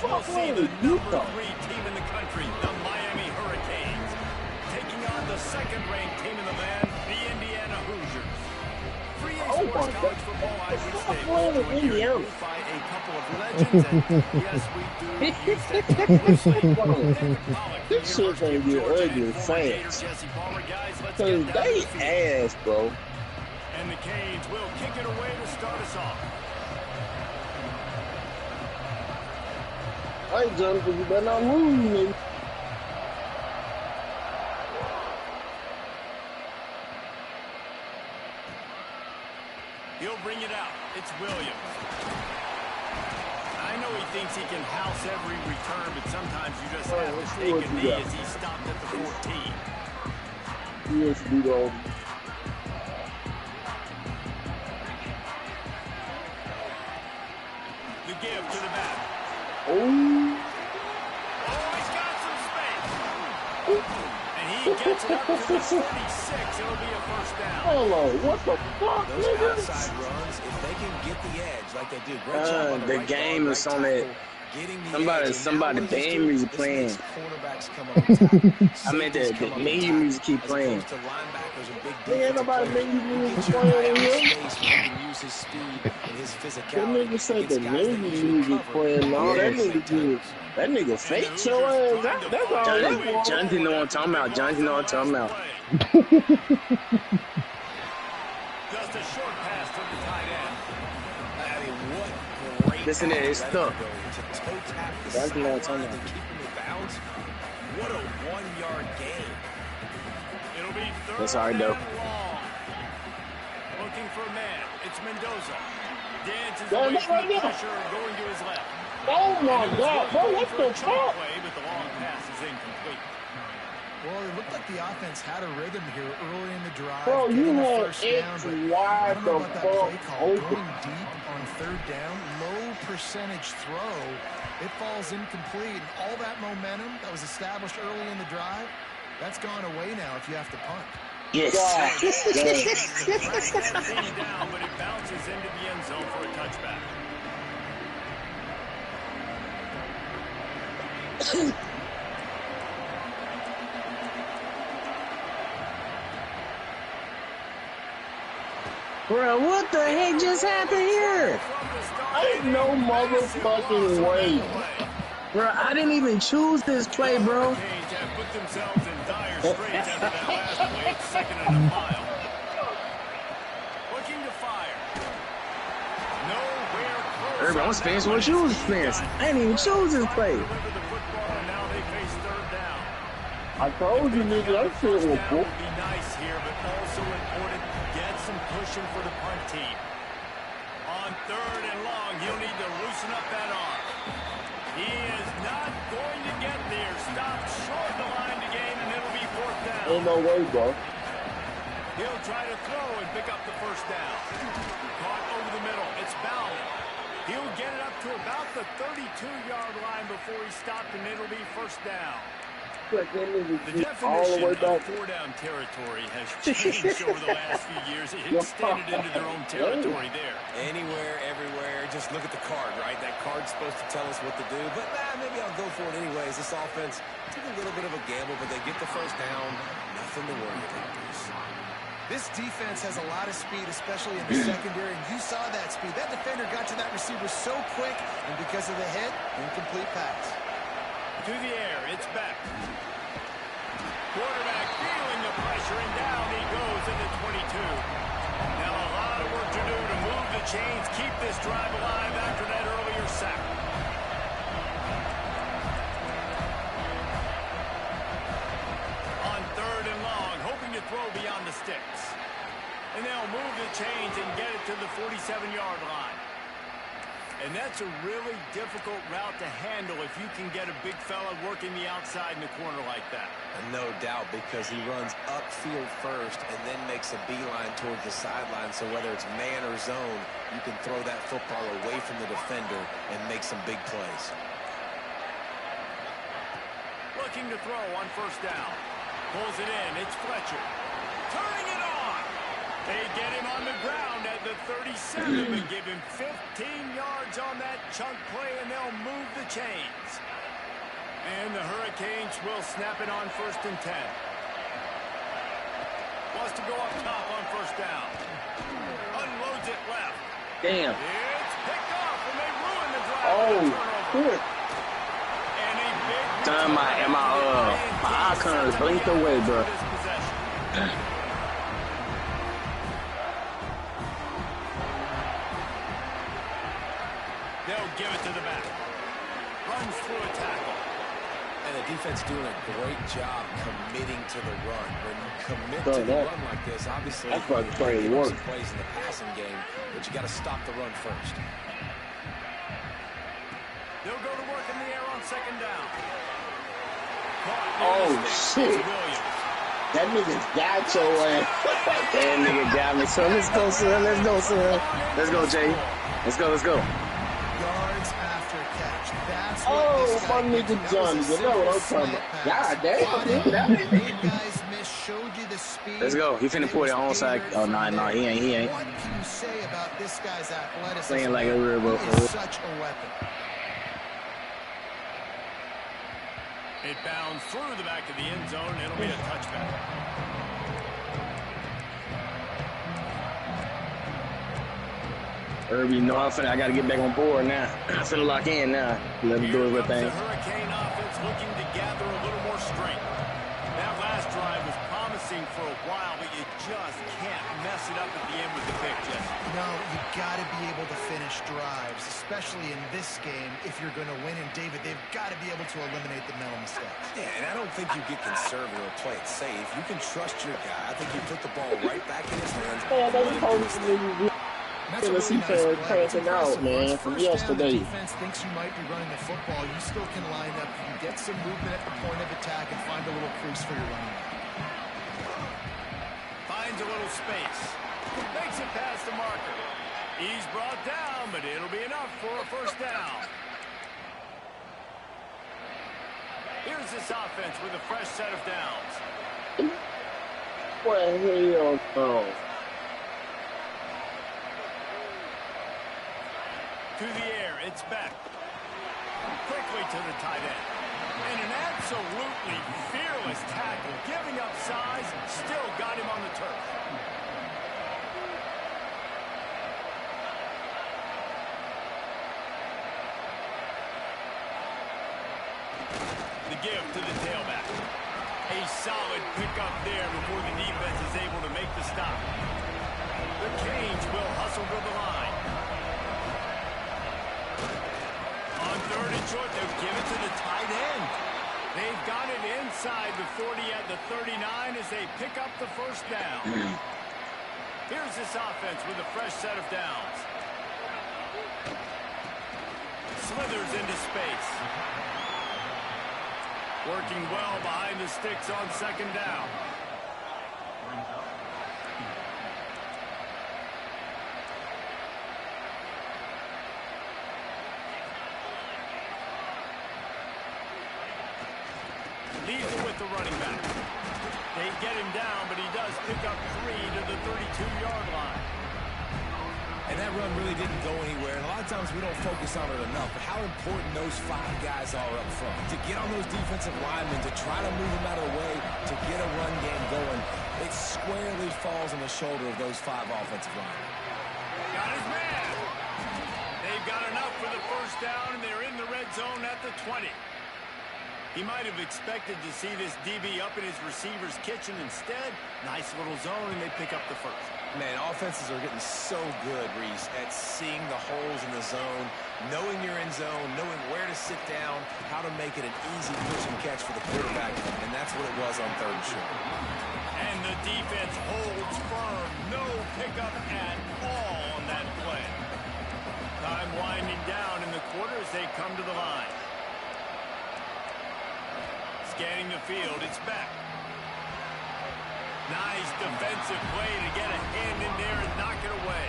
we'll see the number 3 team in the country, the Miami Hurricanes, taking on the second-ranked team in the land, the Indiana Hoosiers. Free Sports College football, I would say, was Indiana by a couple of legends, and yes, we do use that term loosely. This shit gonna get ugly fast. Cause they ass, bro. And the Canes will kick it away to start us off. I ain't jumping because you better not lose me. He'll bring it out. It's Williams. I know he thinks he can house every return, but sometimes you just have to take a knee as he stopped at the 14. Yes, we go. The give to the back. Oh, he's got some space. And he gets it up to the 46. It'll be a first down. hello, what the fuck, Those nigga? outside runs, if they can get the edge like they do, great job on The right game guard, is right on that. tackle, getting the edge. Somebody And now what does this band do? music This playing. makes cornerbacks come up on top. I meant Safeties the come up on menu top, music keep as playing. opposed to linebackers and big Ain't defensive nobody players. menu You music get your playing guy in out of here. space where he can use his speed and his That physicality nigga said against the guys that menu usually music cover. playing. No, that Yes. nigga good. That nigga fake your ass out. That's all that was. Johnny know what I'm talking about. Johnny know what I'm talking about. Just a short pass to the tight end. I mean, what great Listen to it, it's stuck. to toe tap the That's what I'm talking sideline about. and keep him in bounds. What a 1-yard gain. It'll be third That's all right, though. and long. Looking for a man. It's Mendoza. Dances Damn, away look from right the there. pressure and going to his left. Oh my And it was God, really bro, going what for the a chunk fuck? play, but the long pass is incomplete. Well, it looked like the offense had a rhythm here early in the drive. Bro, you getting the had first down, X but I wide don't the know about that fuck play call. open. Going deep on third down, low percentage throw. It falls incomplete. And all that momentum that was established early in the drive, that's gone away now if you have to punt. Yes. Track that thing down, but it bounces into the end zone for a touchback. Bro, what the heck just happened here? Ain't no motherfucking way. Bro, I didn't even choose this play, bro. Hurricanes have put themselves in dire straits after that last play. It's second and a mile. Looking to fire. Nowhere close. Urban, I'm experiencing what you was experiencing. I didn't even choose this play. Deliver the football, and now they face third down. I told you, nigga, that shit was That cool. would be nice here, but also important. Get some pushing for the punt team. On third and long, he'll need to loosen up that arm. He is not going to get there. Stopped short of the line to gain, and it'll be fourth down. Ain't no way, bro. He'll try to throw and pick up the first down. Caught over the middle. It's Bowman. He'll get it up to about the 32-yard line before he stopped, and it'll be first down. That nigga The get all the way definition back. of four-down territory has changed over the last few years. It extended into their own territory there. Anywhere, everywhere, just look at the card, right? That card's supposed to tell us what to do, but maybe I'll go for it anyways. This offense took a little bit of a gamble, but they get the first down. Nothing to worry about, Bruce. This defense has a lot of speed, especially in the secondary, and you saw that speed. That defender got to that receiver so quick, and because of the hit, incomplete pass. To the air, it's back. Quarterback feeling the pressure, and down he goes at the 22. Now a lot of work to do to move the chains, keep this drive alive after that earlier sack. On third and long, hoping to throw beyond the sticks. And they'll move the chains and get it to the 47-yard line. And that's a really difficult route to handle if you can get a big fella working the outside in the corner like that. No doubt, because he runs upfield first and then makes a beeline towards the sideline. So whether it's man or zone, you can throw that football away from the defender and make some big plays. Looking to throw on first down. Pulls it in. It's Fletcher. Turning it on. They get him on the ground at the 37 and give him 15 yards on that chunk play, and they'll move the chains. And the Hurricanes will snap it on 1st and 10. Wants to go up top on first down. Unloads it left. Damn. It's picked off, and they ruin the drive. Oh, shit. Damn, my icons blinked away, bro. They'll give it to the back. Runs through a tackle. And the defense doing a great job committing to the run. When you commit to the run like this, obviously that's why it's playing work. Some plays in the passing game, but you got to stop the run first. They'll go to work in the air on 2nd down. Oh, shit. That nigga got your ass. That nigga got me. So let's go, son. Let's go, son. Let's go, Jay. Let's go, let's go. Yards after catch. That's Oh, my nigga Johnny. You know what I'm talking about. God damn. Guys missed, showed you the speed. Let's go. He finna put it on side. Oh, no, he ain't. What can you say about this guy's athleticism? Playing like a real boat. He is such a weapon. It bounds through the back of the end zone. It'll be a touchback. Irby, no, I got to get back on board now. I'm finna lock in now. Let him do his thing. The Hurricane offense looking to gather a little more strength. That last drive was promising for a while, but you just can't mess it up at the end with the pick, Jesse. No, you got to be able to finish drives, especially in this game if you're going to win. And David, they've got to be able to eliminate the mental mistakes. Yeah, and I don't think you get conservative or play it safe. You can trust your guy. I think you put the ball right back in his hands. Tennessee fan crashing out, man, from yesterday. The defense thinks you might be running the football. You still can line up. You can get some movement at the point of attack and find a little crease for your running back. Finds a little space. Makes it past the marker. He's brought down, but it'll be enough for a first down. Here's this offense with a fresh set of downs. What hell no. To the air, it's back. Quickly to the tight end. And an absolutely fearless tackle, giving up size, still got him on the turf. The give to the tailback. A solid pickup there before the defense is able to make the stop. The Canes will hustle to the line. On 3rd and short, they'll give it to the tight end. They've got it inside the 40 at the 39 as they pick up the first down. Here's this offense with a fresh set of downs. Slithers into space. Working well behind the sticks on 2nd down. Leaves it with the running back. They get him down, but he does pick up 3 to the 32-yard line. And that run really didn't go anywhere. And a lot of times we don't focus on it enough, but how important those 5 guys are up front. To get on those defensive linemen, to try to move them out of the way, to get a run game going, it squarely falls on the shoulder of those 5 offensive linemen. Got his man. They've got enough for the first down, and they're in the red zone at the 20. He might have expected to see this DB up in his receiver's kitchen. Instead, nice little zone, and they pick up the first. Man, offenses are getting so good, Reese, at seeing the holes in the zone, knowing you're in zone, knowing where to sit down, how to make it an easy push and catch for the quarterback, and that's what it was on 3rd and short. And the defense holds firm. No pickup at all on that play. Time winding down. as they come to the line. Scanning the field, it's back. Nice defensive play to get a hand in there and knock it away.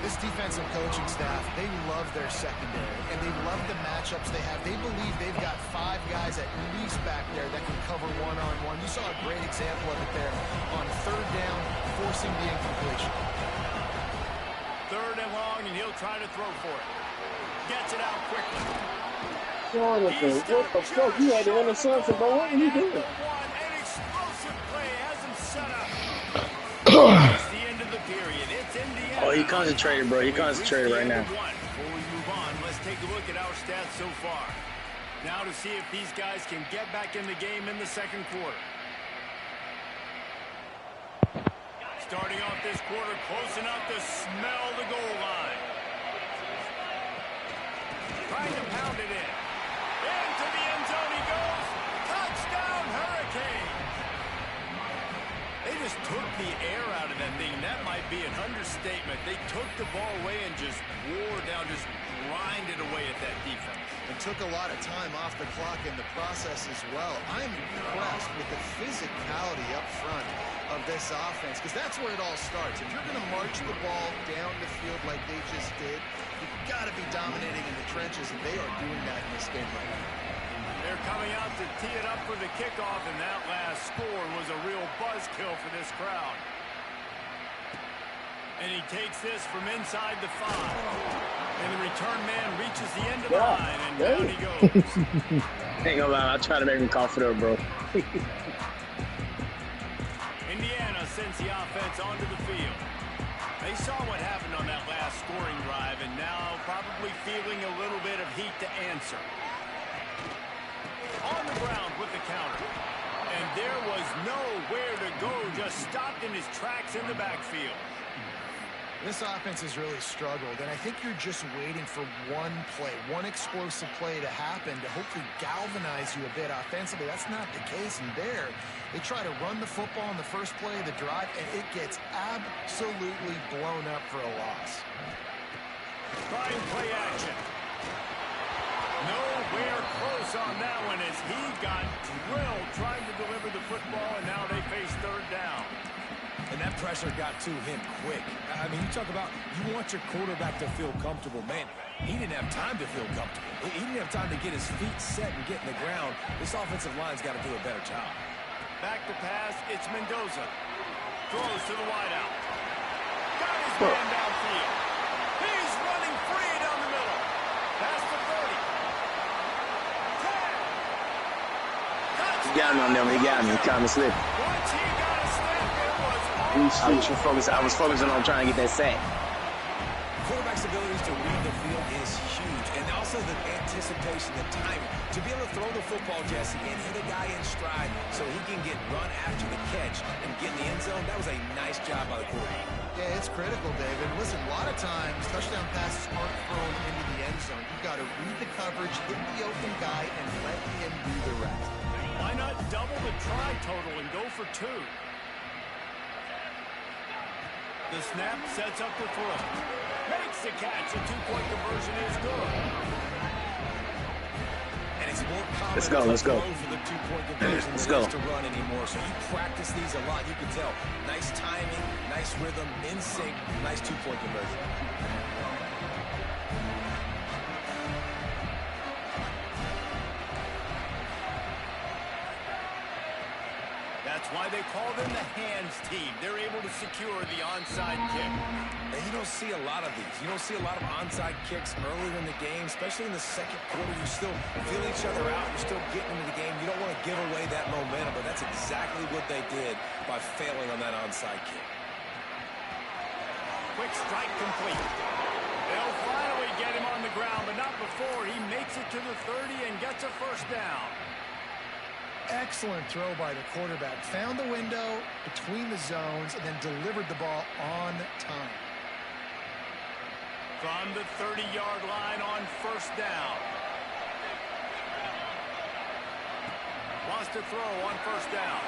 This defensive coaching staff, they love their secondary, and they love the matchups they have. They believe they've got 5 guys at least back there that can cover one-on-one. You saw a great example of it there on 3rd down, forcing the incompletion. 3rd and long, and he'll try to throw for it. Gets it out quickly. Jonathan, what the fuck? You had the interception, bro. What are you doing? An explosive play has him set up. It's the end of the period. It's Indiana. Oh, he concentrated, bro. He concentrated right now. Before we move on, let's take a look at our stats so far. Now to see if these guys can get back in the game in the 2nd quarter. Starting off this quarter close enough to smell the goal line. Trying to pound it in. Into the end zone he goes. Touchdown, Hurricane. They just took the air out of that thing. That might be an understatement. They took the ball away and just wore down, just grinded away at that defense. And took a lot of time off the clock in the process as well. I'm impressed with the physicality up front of this offense, because that's where it all starts. If you're going to march the ball down the field like they just did, you've got to be dominating in the trenches, and they are doing that in this game right now. They're coming out to tee it up for the kickoff, and that last score was a real buzzkill for this crowd. And he takes this from inside the 5. And the return man reaches the end of the line, and down he goes. Ain't gonna lie, I try to make him confident, bro. Indiana sends the offense onto the field. They saw what happened on that last scoring drive, and now probably feeling a little bit of heat to answer. On the ground with the counter. And there was nowhere to go, just stopped in his tracks in the backfield. This offense has really struggled, and I think you're just waiting for one play, one explosive play to happen to hopefully galvanize you a bit offensively. That's not the case in there. They try to run the football in the first play of the drive, and it gets absolutely blown up for a loss. Trying play action. Nowhere close on that one as he got drilled trying to deliver the football, and now they face 3rd down. And that pressure got to him quick. I mean, you talk about you want your quarterback to feel comfortable. Man, he didn't have time to feel comfortable. He didn't have time to get his feet set and get in the ground. This offensive line's got to do a better job. Back to pass, it's Mendoza. Throws to the wideout. Got his man downfield. He's running free down the middle. Past the 30. 10. He got me on them. He got me. He caught me slipping. Once he got a snap, it was I was focusing on trying to get that sack. Quarterback's abilities to read the field is huge, and also the anticipation, the timing. To be able to throw the football, Jesse, and hit a guy in stride so he can get run after the catch and get in the end zone, that was a nice job by the quarterback. Yeah, it's critical, David. Listen, a lot of times, touchdown passes aren't thrown into the end zone. You've got to read the coverage, hit the open guy, and let him do the rest. Why not double the try total and go for 2? The snap sets up the throw. Makes the catch. The 2-point conversion is good. And it's more common Let's go. for the 2-point conversion than it is to run anymore. So you practice these a lot. You can tell. Nice timing, nice rhythm, in sync, nice 2-point conversion. That's why they call them the hands team. They're able to secure the onside kick. And you don't see a lot of these. You don't see a lot of onside kicks earlier in the game, especially in the 2nd quarter. You still feel each other out. You're still getting into the game. You don't want to give away that momentum, but that's exactly what they did by failing on that onside kick. Quick strike complete. They'll finally get him on the ground, but not before he makes it to the 30 and gets a 1st down. Excellent throw by the quarterback. Found the window between the zones and then delivered the ball on time. From the 30-yard line on 1st down. Wants to throw on 1st down.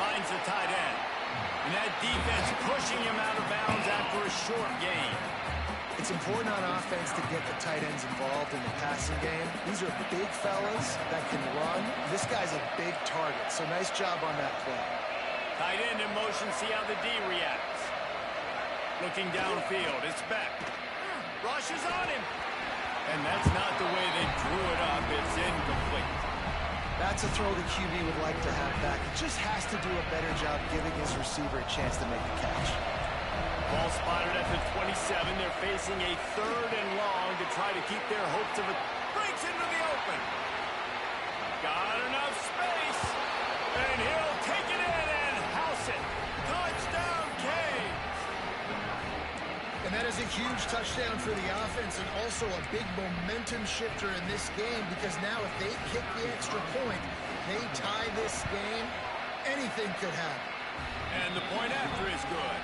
Finds the tight end. And that defense pushing him out of bounds after a short gain. It's important on offense to get the tight ends involved in the passing game. These are big fellas that can run. This guy's a big target, so nice job on that play. Tight end in motion, see how the D reacts. Looking downfield, it's Beck. Rushes on him. And that's not the way they drew it up. It's incomplete. That's a throw the QB would like to have back. He just has to do a better job giving his receiver a chance to make the catch. Ball spotted at the 27. They're facing a 3rd and long to try to keep their hopes of it. Breaks into the open. Got enough space. And he'll take it in and house it. Touchdown, Canes. And that is a huge touchdown for the offense and also a big momentum shifter in this game because now if they kick the extra point, they tie this game, anything could happen. And the point after is good.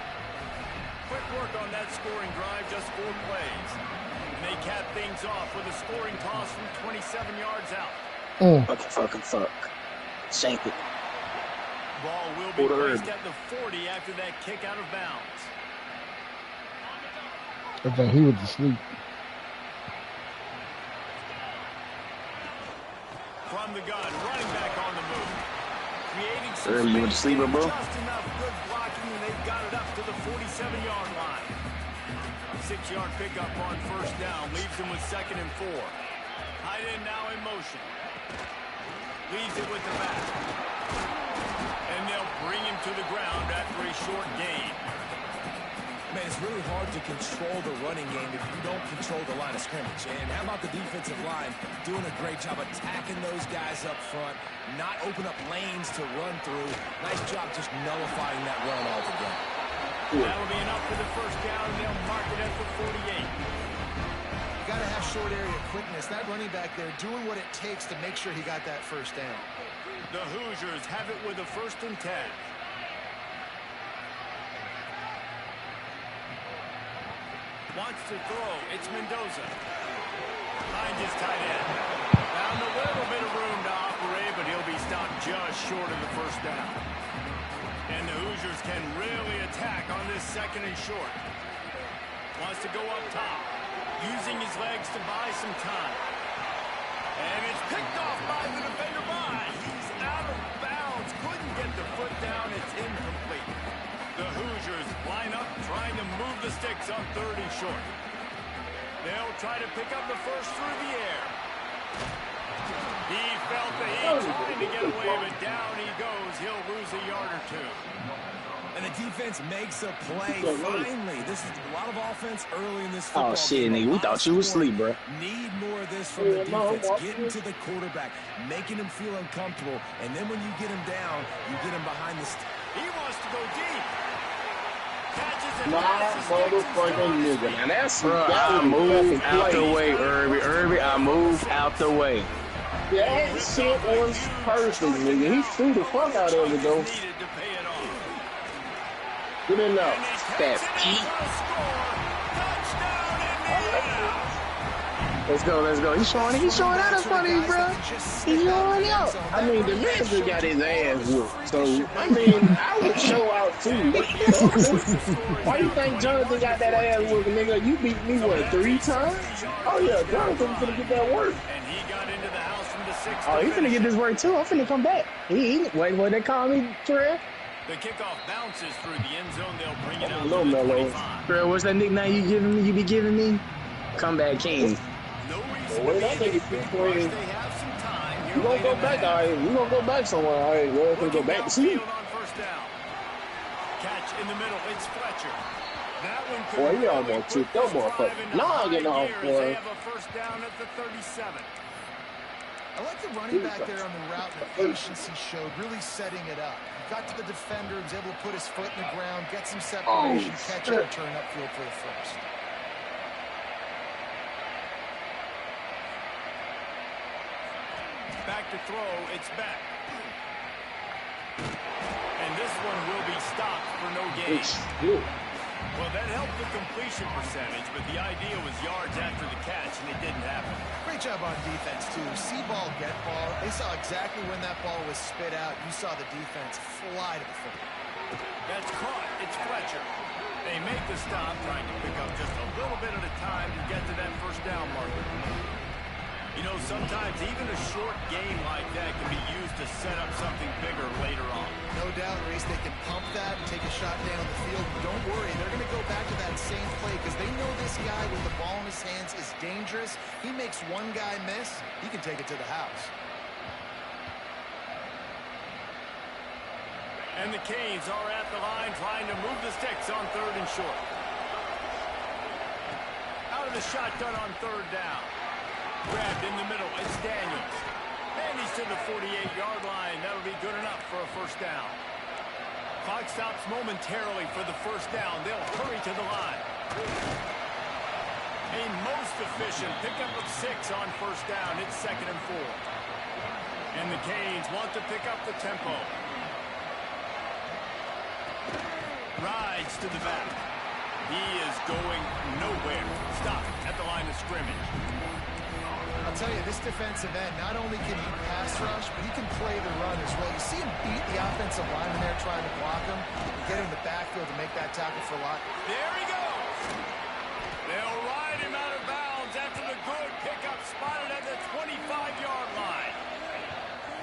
Quick work on that scoring drive, just 4 plays. And they cap things off with a scoring toss from 27 yards out. Fuck. Shank it. Ball will be placed at the 40 after that kick out of bounds. I think he was asleep. From the gun, running back on the move. Creating some Early, you went to sleep, bro? just enough good blocking, and they've got it up to the 47-yard line. 6-yard pickup on 1st down, leaves them with 2nd and 4. Tight end now in motion. Leaves it with the back. And they'll bring him to the ground after a short gain. Man, it's really hard to control the running game if you don't control the line of scrimmage. And how about the defensive line doing a great job attacking those guys up front, not open up lanes to run through. Nice job just nullifying that run altogether. That'll be enough for the 1st down, and they'll mark it at the 48. You got to have short area quickness. That running back there doing what it takes to make sure he got that 1st down. The Hoosiers have it with a 1st and 10. Wants to throw. It's Mendoza. Behind his tight end. Found a little bit of room to operate, but he'll be stopped just short of the 1st down. And the Hoosiers can really attack on this 2nd and short. Wants to go up top. Using his legs to buy some time. And it's picked off by the defender by. He's out of bounds. Couldn't get the foot down. It's incomplete. The Hoosiers line up, trying to move the sticks on 3rd and short. They'll try to pick up the 1st through the air. He felt the heat, trying to get away, but down he goes. He'll lose a yard or 2. And the defense makes a play. Finally, this is a lot of offense early in this football Oh, shit, game. nigga. We thought you was asleep, bro. Need more of this from the defense. Getting to the quarterback, making him feel uncomfortable. And then when you get him down, you get him behind the... He wants to go deep. Nah, motherfucking nigga. And that's I move out the way, Irby. I move out the way. That shit was perfect, nigga. He threw the fuck out of it, though. Get in there. That Pete. Let's go. He's showing out in front of you, bro. He's showing out. I mean, the man just got his ass whooped. So, I mean, I would show out too. Why you think Jonathan got that ass whooped, nigga? You beat me, what, 3 times? Oh, yeah, Jonathan's gonna get that work. And he got into the house from the 6th. Oh, he finna get this work too. I'm finna come back. Wait, what they call me, Trey? The kickoff bounces through the end zone. They'll bring it out Low to the mellow. 25. Trey, what's that nickname you be giving me? Comeback King. No reason Well, to I think be it's in a big playing. rush. They have some time. We gonna go back, all right. We gonna go back somewhere, all right. We're gonna go back to see. On 1st down. Catch in the middle. It's Fletcher. That one could Boy, he really almost put took this that motherfucker. drive into Nah, high getting off, gear as boy. They have a 1st down at the 37. I like the running back there on the route and the patience he showed, really setting it up. He got to the defender, was able to put his foot in the ground, get some separation, catch it, and turn upfield for the 1st. Back to throw, it's back. And this one will be stopped for no gain. Well, that helped the completion percentage, but the idea was yards after the catch, and it didn't happen. Great job on defense, too. See ball, get ball. They saw exactly when that ball was spit out. You saw the defense fly to the football. That's caught. It's Fletcher. They make the stop, trying to pick up just a little bit at a time to get to that first down marker. You know, sometimes even a short game like that can be used to set up something bigger later on. No doubt, Reese, they can pump that and take a shot down the field. Don't worry, they're going to go back to that same play because they know this guy with the ball in his hands is dangerous. He makes one guy miss, he can take it to the house. And the Canes are at the line trying to move the sticks on 3rd and short. Out of the shotgun on 3rd down. Grabbed in the middle, it's Daniels. And he's to the 48-yard line. That'll be good enough for a first down. Clock stops momentarily for the first down. They'll hurry to the line. A most efficient pickup of 6 on first down. It's 2nd and 4. And the Canes want to pick up the tempo. Rides to the back. He is going nowhere. Stop at the line of scrimmage. I'll tell you, this defensive end, not only can he pass rush, but he can play the run as well. You see him beat the offensive lineman there trying to block him and get in the backfield to make that tackle for loss. There he goes. They'll ride him out of bounds after the good pickup spotted at the 25-yard line.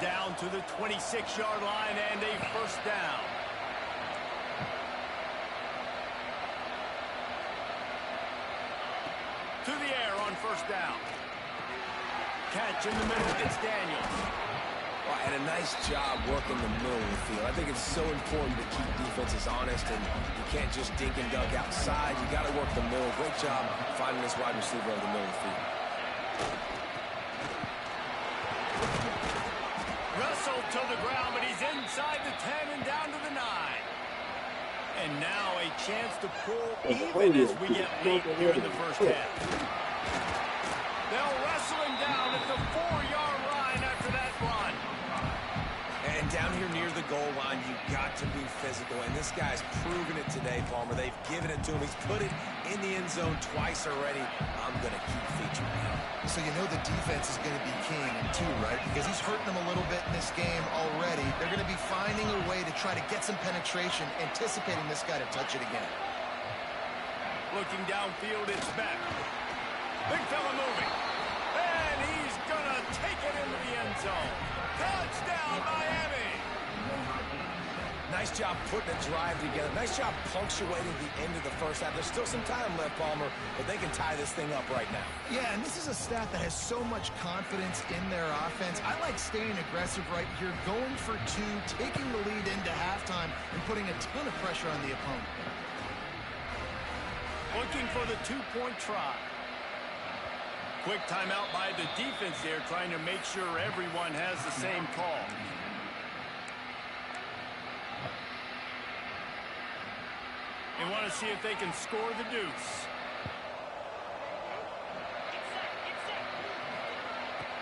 Down to the 26-yard line and a first down. To the air on first down. Catch in the middle. It's Daniels. Well, and a nice job working the middle of the field. I think it's so important to keep defenses honest, and you can't just dink and dunk outside. You got to work the middle. Great job finding this wide receiver over the middle of the field. Wrestled to the ground, but he's inside the 10 and down to the 9. And now a chance to pull even as we get late here in the first half. They'll wrestle him down at the 4-yard line after that run. And down here near the goal line, you've got to be physical. And this guy's proven it today, Palmer. They've given it to him. He's put it in the end zone twice already. I'm going to keep featuring him. So you know the defense is going to be king too, right? Because he's hurting them a little bit in this game already. They're going to be finding a way to try to get some penetration, anticipating this guy to touch it again. Looking downfield, it's Beck. Big fella moving. And he's going to take it into the end zone. Touchdown, Miami! Nice job putting a drive together. Nice job punctuating the end of the first half. There's still some time left, Palmer, but they can tie this thing up right now. Yeah, and this is a staff that has so much confidence in their offense. I like staying aggressive right here, going for 2, taking the lead into halftime, and putting a ton of pressure on the opponent. Looking for the 2-point try. Quick timeout by the defense there, trying to make sure everyone has the same call. They want to see if they can score the deuce.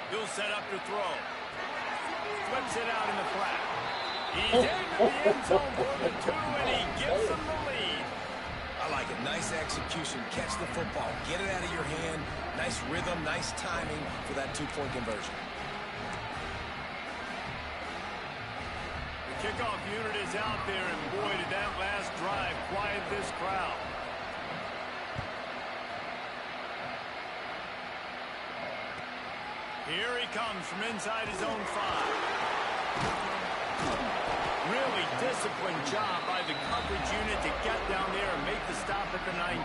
He'll set up to throw. Flips it out in the flat. He's into the end zone for the 2, and he gives them the lead. I like it. Nice execution. Catch the football. Get it out of your hand. Nice rhythm, nice timing for that 2-point conversion. The kickoff unit is out there, and boy, did that last drive quiet this crowd. Here he comes from inside his own 5. Really disciplined job by the coverage unit to get down there and make the stop at the 19.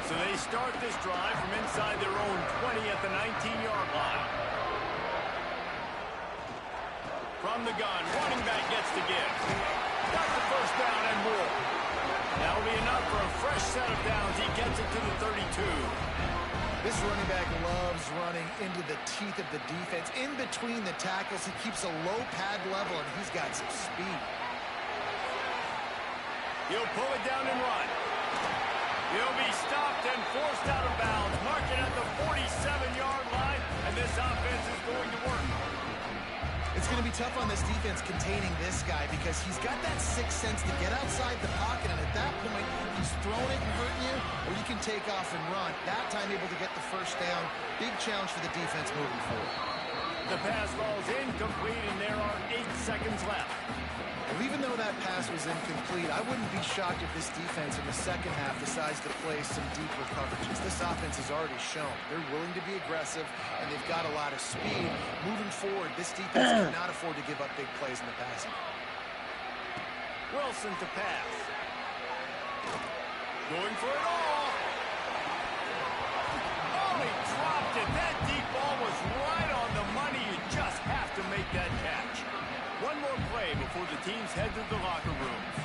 So they start this drive from inside their own 20 at the 19-yard line. From the gun, running back gets to give. Got the first down and more. That'll be enough for a fresh set of downs. He gets it to the 32. This running back loves running into the teeth of the defense. In between the tackles, he keeps a low pad level, and he's got some speed. He'll pull it down and run. He'll be stopped and forced out of bounds. Marking at the 47-yard line, and this offense is going to work. It's going to be tough on this defense containing this guy because he's got that sixth sense to get outside the pocket, and at that point, he's throwing it and hurting you, or you can take off and run. That time able to get the first down. Big challenge for the defense moving forward. The pass ball is incomplete, and there are 8 seconds left. Well, even though that pass was incomplete, I wouldn't be shocked if this defense in the second half decides to play some deeper coverages. This offense has already shown they're willing to be aggressive, and they've got a lot of speed. Moving forward, this defense cannot afford to give up big plays in the passing. Wilson to pass. Going for it all. Oh, he dropped it. That deep ball was right on the money. You just have to make that catch. One more play before the teams head to the locker rooms.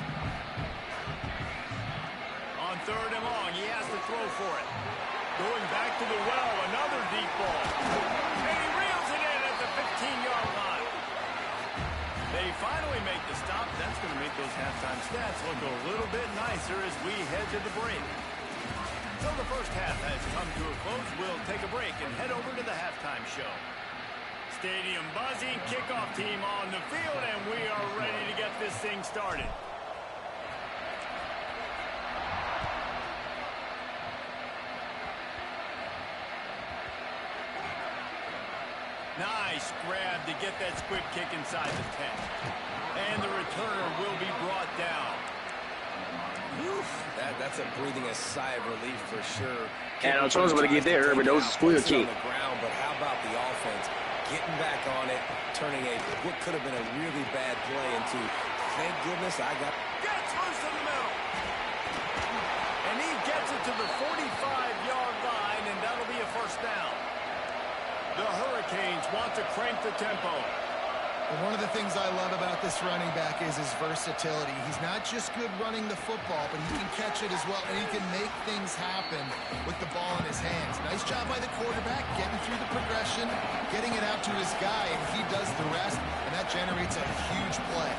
On 3rd and long, he has to throw for it. Going back to the well, another deep ball. And he reels it in at the 15-yard line. They finally make the stop. That's going to make those halftime stats look a little bit nicer as we head to the break. So the first half has come to a close. We'll take a break and head over to the halftime show. Stadium buzzing, kickoff team on the field, and we are ready to get this thing started. Nice grab to get that squib kick inside the 10. And the returner will be brought down. Oof, that's a breathing a sigh of relief for sure. And I'm supposed to get there, but those squib kick. On the ground, but how about the offense? Getting back on it, turning what could have been a really bad play into, thank goodness I got... Gets loose in the middle. And he gets it to the 45-yard line, and that'll be a first down. The Hurricanes want to crank the tempo. And one of the things I love about this running back is his versatility. He's not just good running the football, but he can catch it as well, and he can make things happen with the ball in his hands. Nice job by the quarterback, getting through the progression, getting it out to his guy, and he does the rest, and that generates a huge play.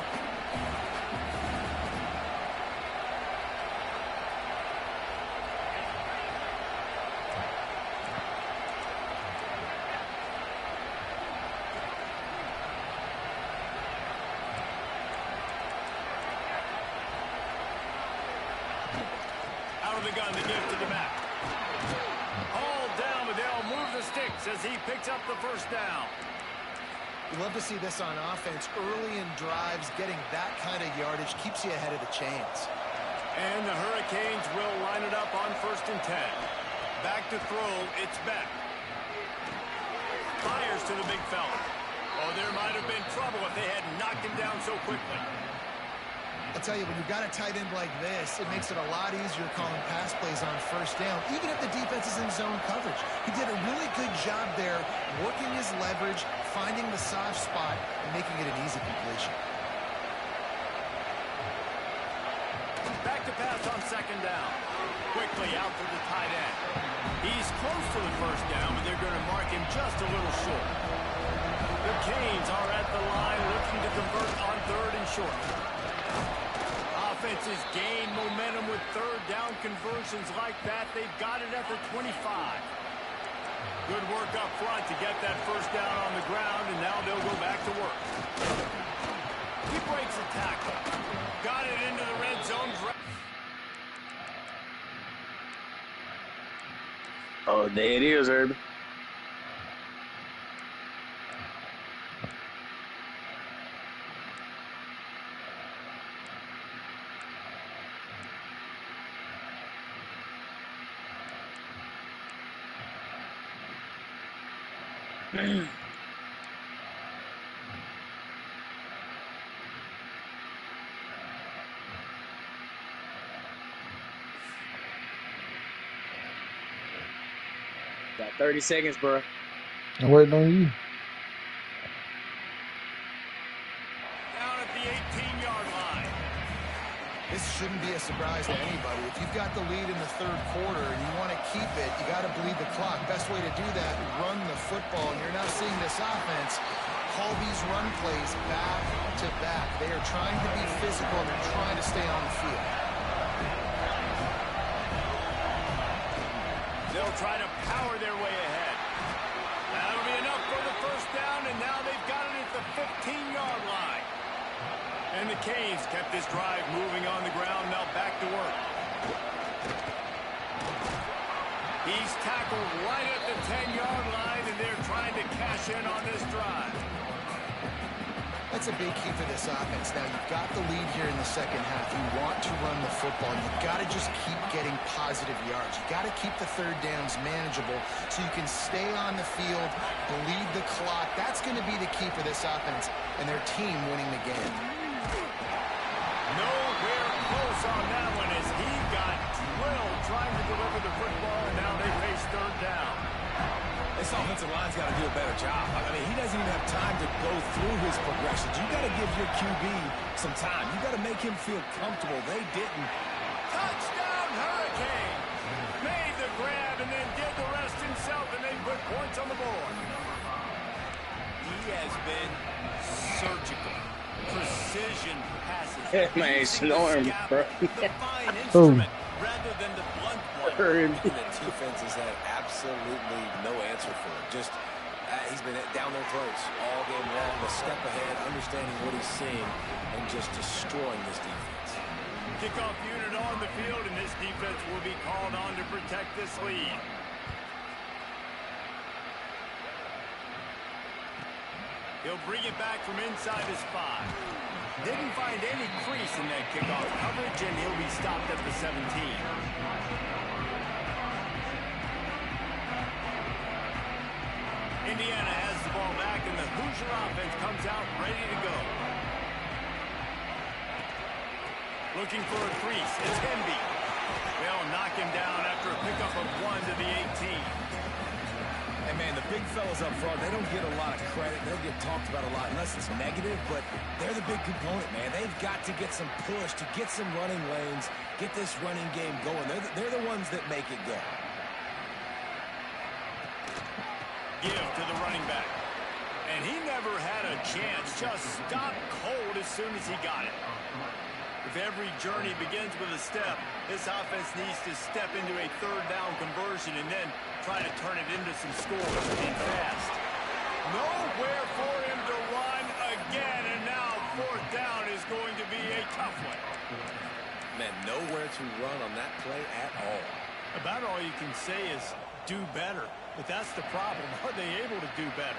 The gun to give to the back. All down, but they'll move the sticks as he picks up the first down. You love to see this on offense. Early in drives, getting that kind of yardage keeps you ahead of the chains. And the Hurricanes will line it up on 1st and 10. Back to throw, it's Beck. Fires to the big fella. Oh, there might have been trouble if they had knocked him down so quickly. I'll tell you, when you've got a tight end like this, it makes it a lot easier calling pass plays on 1st down, even if the defense is in zone coverage. He did a really good job there, working his leverage, finding the soft spot, and making it an easy completion. Back to pass on 2nd down. Quickly out to the tight end. He's close to the first down, but they're going to mark him just a little short. The Canes are at the line looking to convert on 3rd and short. Offenses gain momentum with 3rd down conversions like that. They've got it at the 25. Good work up front to get that first down on the ground, and now they'll go back to work. He breaks the tackle. Got it into the red zone. Oh, there it is, Herbie. Got 30 seconds, bro. I'm waiting on you. Down at the 18-yard line. This shouldn't be a surprise to anybody. If you've got the lead in the 3rd quarter and you want to keep it, you got to bleed the clock. Best way to do that, run the football. And you're now seeing this offense call these run plays back to back. They are trying to be physical and they're trying to stay on the field. They'll try to power their way ahead. That'll be enough for the first down, and now they've got it at the 15-yard line. And the Canes kept this drive moving on the ground, now back to work. He's tackled right at the 10-yard line, and they're trying to cash in on this drive. That's a big key for this offense. Now, you've got the lead here in the second half. You want to run the football. You've got to just keep getting positive yards. You've got to keep the third downs manageable so you can stay on the field, bleed the clock. That's going to be the key for this offense and their team winning the game. Nowhere close on that one as he got drilled trying to deliver the football, and now they face third down. This offensive line's got to do a better job. I mean, he doesn't even have time to go through his progressions. You got to give your QB some time. You got to make him feel comfortable. They didn't. Touchdown, Hurricane! Made the grab and then did the rest himself, and they put points on the board. He has been surgical. Precision passes. Man, snoring, bro. The fine instrument rather than the blunt one. The defense has had absolutely no answer for it. Just he's been down their throats all game long, a step ahead, understanding what he's seeing, and just destroying this defense. Kickoff unit on the field, and this defense will be called on to protect this lead. He'll bring it back from inside his 5. Didn't find any crease in that kickoff coverage, and he'll be stopped at the 17. Indiana has the ball back, and the Hoosier offense comes out ready to go. Looking for a crease. It's Henby. They'll knock him down after a pickup of 1 to the 18. And, man, the big fellas up front, they don't get a lot of credit. They don't get talked about a lot unless it's negative, but they're the big component, man. They've got to get some push, to get some running lanes, get this running game going. They're the ones that make it go. Give to the running back. And he never had a chance. Just stopped cold as soon as he got it. If every journey begins with a step, this offense needs to step into a third down conversion and then try to turn it into some scores and fast. Nowhere for him to run again, and now fourth down is going to be a tough one. Man, nowhere to run on that play at all. About all you can say is do better, but that's the problem. Are they able to do better?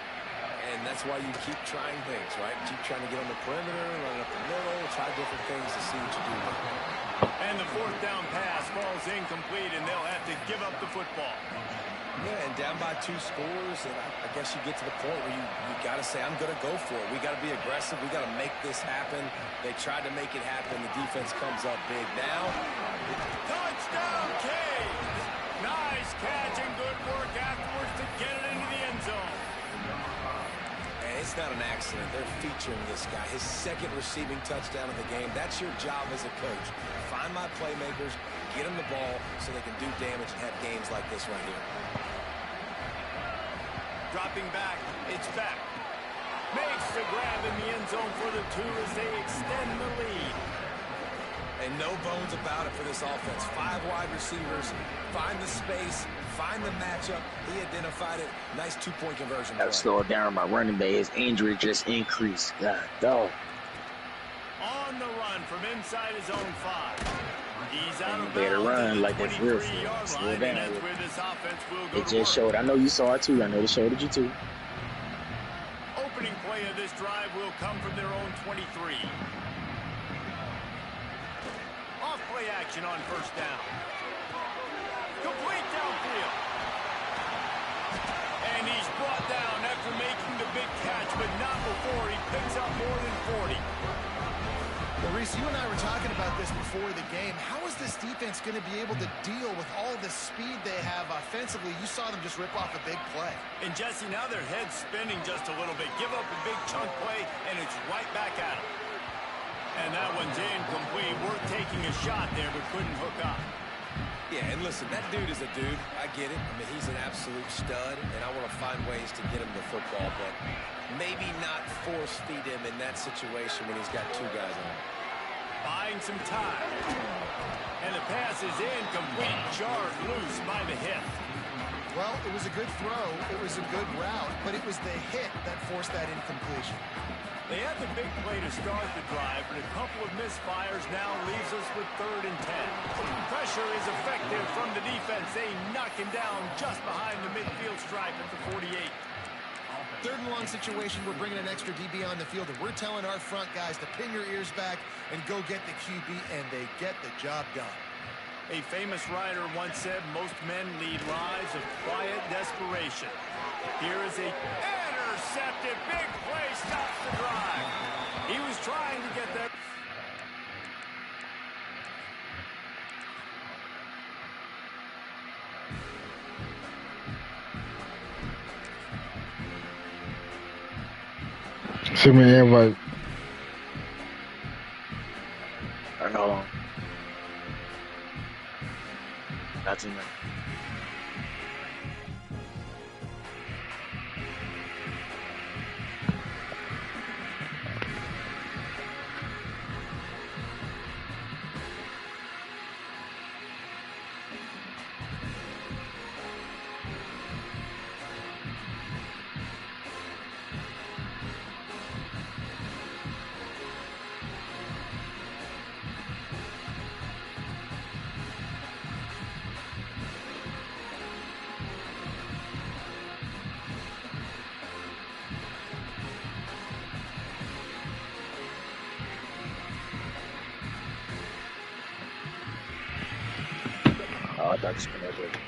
And that's why you keep trying things, right? Keep trying to get on the perimeter, run up the middle, try different things to see what you do. And the fourth down pass falls incomplete, and they'll have to give up the football. Yeah, and down by 2 scores, and I guess you get to the point where you got to say, I'm going to go for it. We got to be aggressive. We got to make this happen. They tried to make it happen. The defense comes up big now. Touchdown, Caves! Nice catch and good work afterwards to get it into the end zone. It's not an accident. They're featuring this guy. His second receiving touchdown of the game. That's your job as a coach. Find my playmakers, get them the ball so they can do damage and have games like this right here. Dropping back, it's back. Makes the grab in the end zone for the 2 as they extend the lead. And no bones about it for this offense. 5 wide receivers, find the space, find the matchup. He identified it. Nice 2-point conversion. I've slowed down my running back. His injury just increased. God, dog. On the run from inside his own 5. He's out of Better bounds run at like the that's real. 23-yard Slow line, and down. that's where this offense will go It to just work. showed. I know you saw it too. I know they showed it you too. Opening play of this drive will come from their own 23. Off play action on first down. Complete downfield. And he's brought down after making the big catch, but not before he picks up more than 40. Well, Reese, you and I were talking about this before the game. How is this defense going to be able to deal with all the speed they have offensively? You saw them just rip off a big play. And Jesse, now their head's spinning just a little bit. Give up a big chunk play, and it's right back at them. And that one's incomplete. Worth taking a shot there, but couldn't hook up. Yeah, and listen, that dude is a dude. I get it. I mean, he's an absolute stud, and I want to find ways to get him the football, but maybe not force feed him in that situation when he's got 2 guys on him. Buying some time. And the pass is incomplete. Jarred loose by the hit. Well, it was a good throw. It was a good route, but it was the hit that forced that incompletion. They had the big play to start the drive, but a couple of misfires now leaves us with 3rd and 10. Pressure is effective from the defense. They knock him down just behind the midfield stripe at the 48. Third and long situation, we're bringing an extra DB on the field, and we're telling our front guys to pin your ears back and go get the QB, and they get the job done. A famous writer once said, most men lead lives of quiet desperation. Here is a intercepted, big play, stops the drive. He was trying to get that. Send me an invite. I know. That's in there. Oh, I thought you were going to.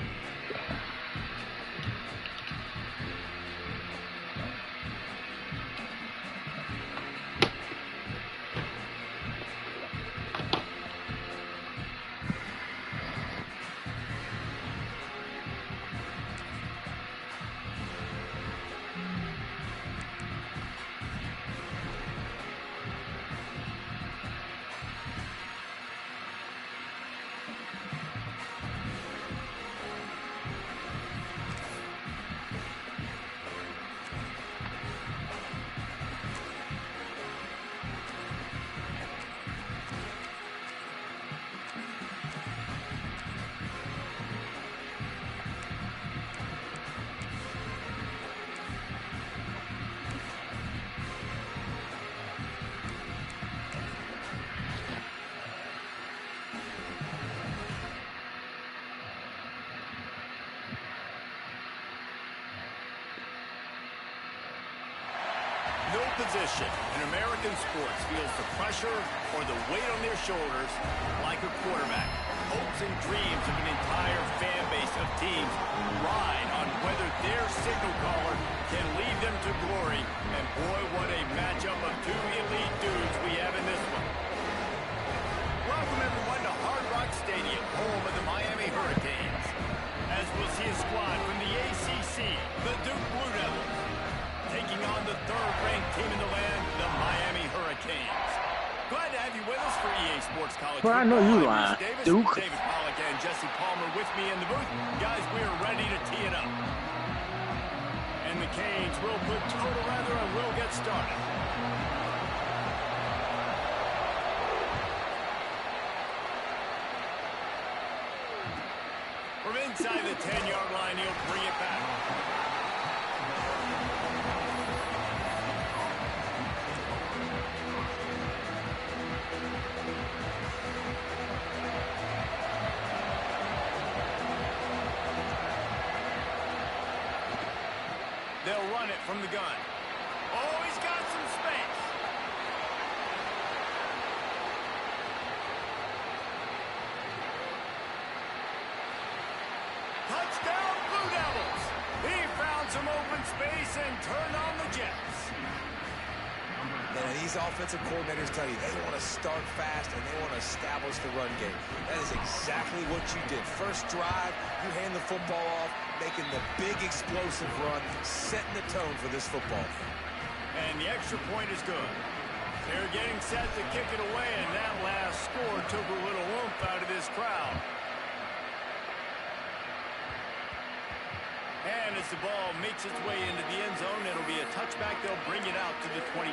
No position in American sports feels the pressure or the weight on their shoulders like a quarterback. Hopes and dreams of an entire fan base of teams ride on whether their signal caller can lead them to glory. And boy, what a matchup of two elite dudes we have in this one. Welcome everyone to Hard Rock Stadium, home of the Miami Hurricanes. As we'll see a squad from the ACC, the Duke Blue Devils, taking on the third-ranked team in the land, the Miami Hurricanes. Glad to have you with us for EA Sports College Well, I know you lying, Duke. David Pollack and Jesse Palmer with me in the booth. Guys, we are ready to tee it up. And the Canes will put toe to leather and we'll get started. From inside the 10-yard line, he'll bring it back. They'll run it from the gun. Oh, he's got some space. Touchdown, Blue Devils. He found some open space and turned on the Jets. And these offensive coordinators tell you they want to start fast and they want to establish the run game. That is exactly what you did. First drive, you hand the football off, making the big explosive run, setting the tone for this football. And the extra point is good. They're getting set to kick it away, and that last score took a little oomph out of this crowd. And as the ball makes its way into the end zone, it'll be a touchback. They'll bring it out to the 25.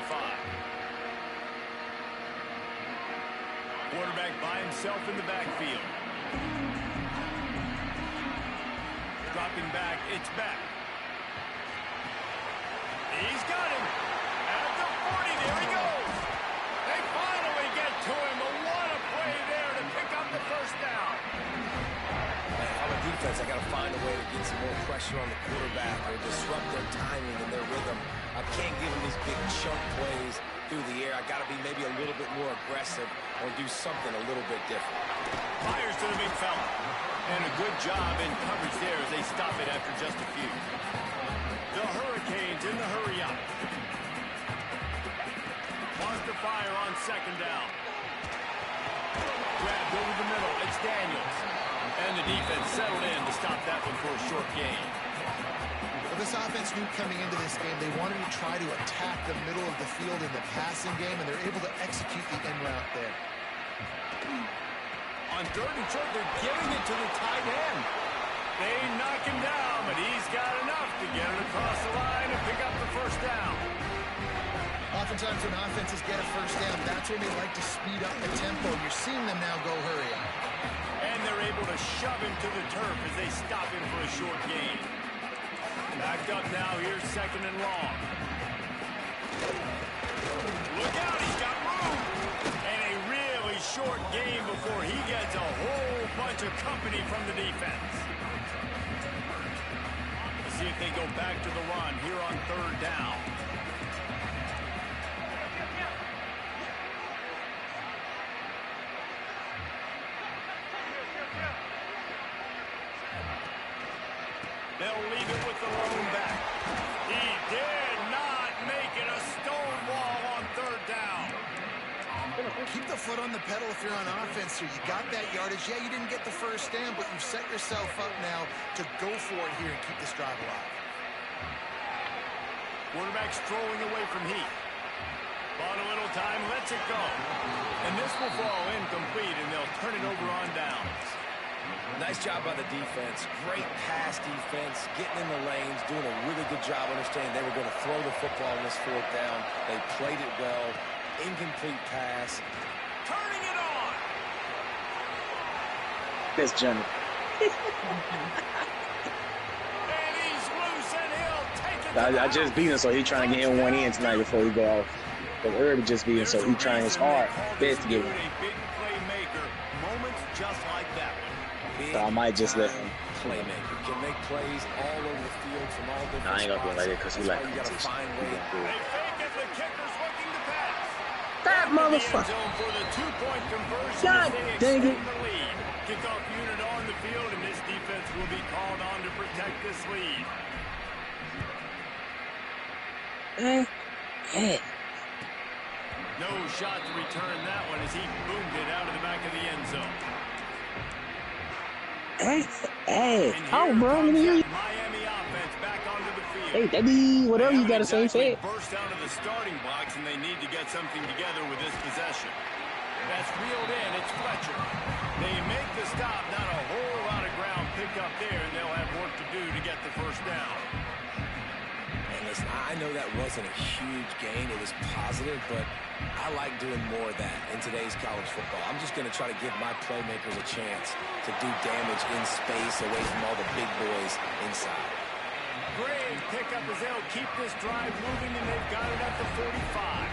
Quarterback by himself in the backfield. Dropping back, it's back. He's got him. At the 40, there he goes. They finally get to him. But what a play there to pick up the first down. From a defense, I got to find a way to get some more pressure on the quarterback or disrupt their timing and their rhythm. I can't give them these big chunk plays through the air. I got to be maybe a little bit more aggressive or do something a little bit different. Fires to the big fella. And a good job in coverage there as they stop it after just a few. The Hurricanes in the hurry up. Wants to fire on second down. Grabbed over the middle. It's Daniels. And the defense settled in to stop that one for a short gain. Well, this offense knew coming into this game they wanted to try to attack the middle of the field in the passing game, and they're able to execute the end route there. On third and short, they're giving it to the tight end. They knock him down, but he's got enough to get it across the line and pick up the first down. Oftentimes when offenses get a first down, that's when they like to speed up the tempo. You're seeing them now go hurry up. And they're able to shove him to the turf as they stop him for a short gain. Backed up now, here's second and long. Look out, he's got room. And a really short game before he gets a whole bunch of company from the defense. Let's see if they go back to the run here on third down. They'll leave it with the lone back. He did not make it a stone wall on third down. Keep the foot on the pedal if you're on offense here. You got that yardage. Yeah, you didn't get the first down, but you've set yourself up now to go for it here and keep this drive alive. Quarterback's throwing away from Heath. Bought a little time, lets it go. And this will fall incomplete, and they'll turn it over on downs. Nice job by the defense. Great pass defense, getting in the lanes, doing a really good job understanding they were going to throw the football on this fourth down. They played it well. Incomplete pass. Turning it on. That's Johnny. And he's loose, and he'll take it. I just beat him, so he's trying to get him one in tonight before he go off. But Herb just beat him, so he's trying his hard best to get him. A big playmaker. Moments just like that one. So I might just let him. Playmaker can make plays all over the field from all different I ain't gonna do it like that because he like you got to competition. find He ways. gonna do They it. fake it. The kicker's looking to pass. That Into the end motherfucker. zone for the two-point conversion God as they dang extend it. the lead. Kickoff unit on the field, and this defense will be called on to protect this lead. No shot to return that one as he boomed it out of the back of the end zone. Hey, And oh, here bro, let comes me hear you. that Miami offense back onto the field. Hey, that be whatever They you gotta say, haven't say exactly it. burst out of the starting blocks, and they need to get something together with this possession. That's reeled in. It's Fletcher. They make the stop. Not a whole lot of ground pick up there, and they'll have work to do to get the first down. And listen, I know that wasn't a huge gain. It was positive, but I like doing more of that in today's college football. I'm just going to try to give my playmakers a chance to do damage in space away from all the big boys inside. Great pickup as they'll keep this drive moving, and they've got it at the 45.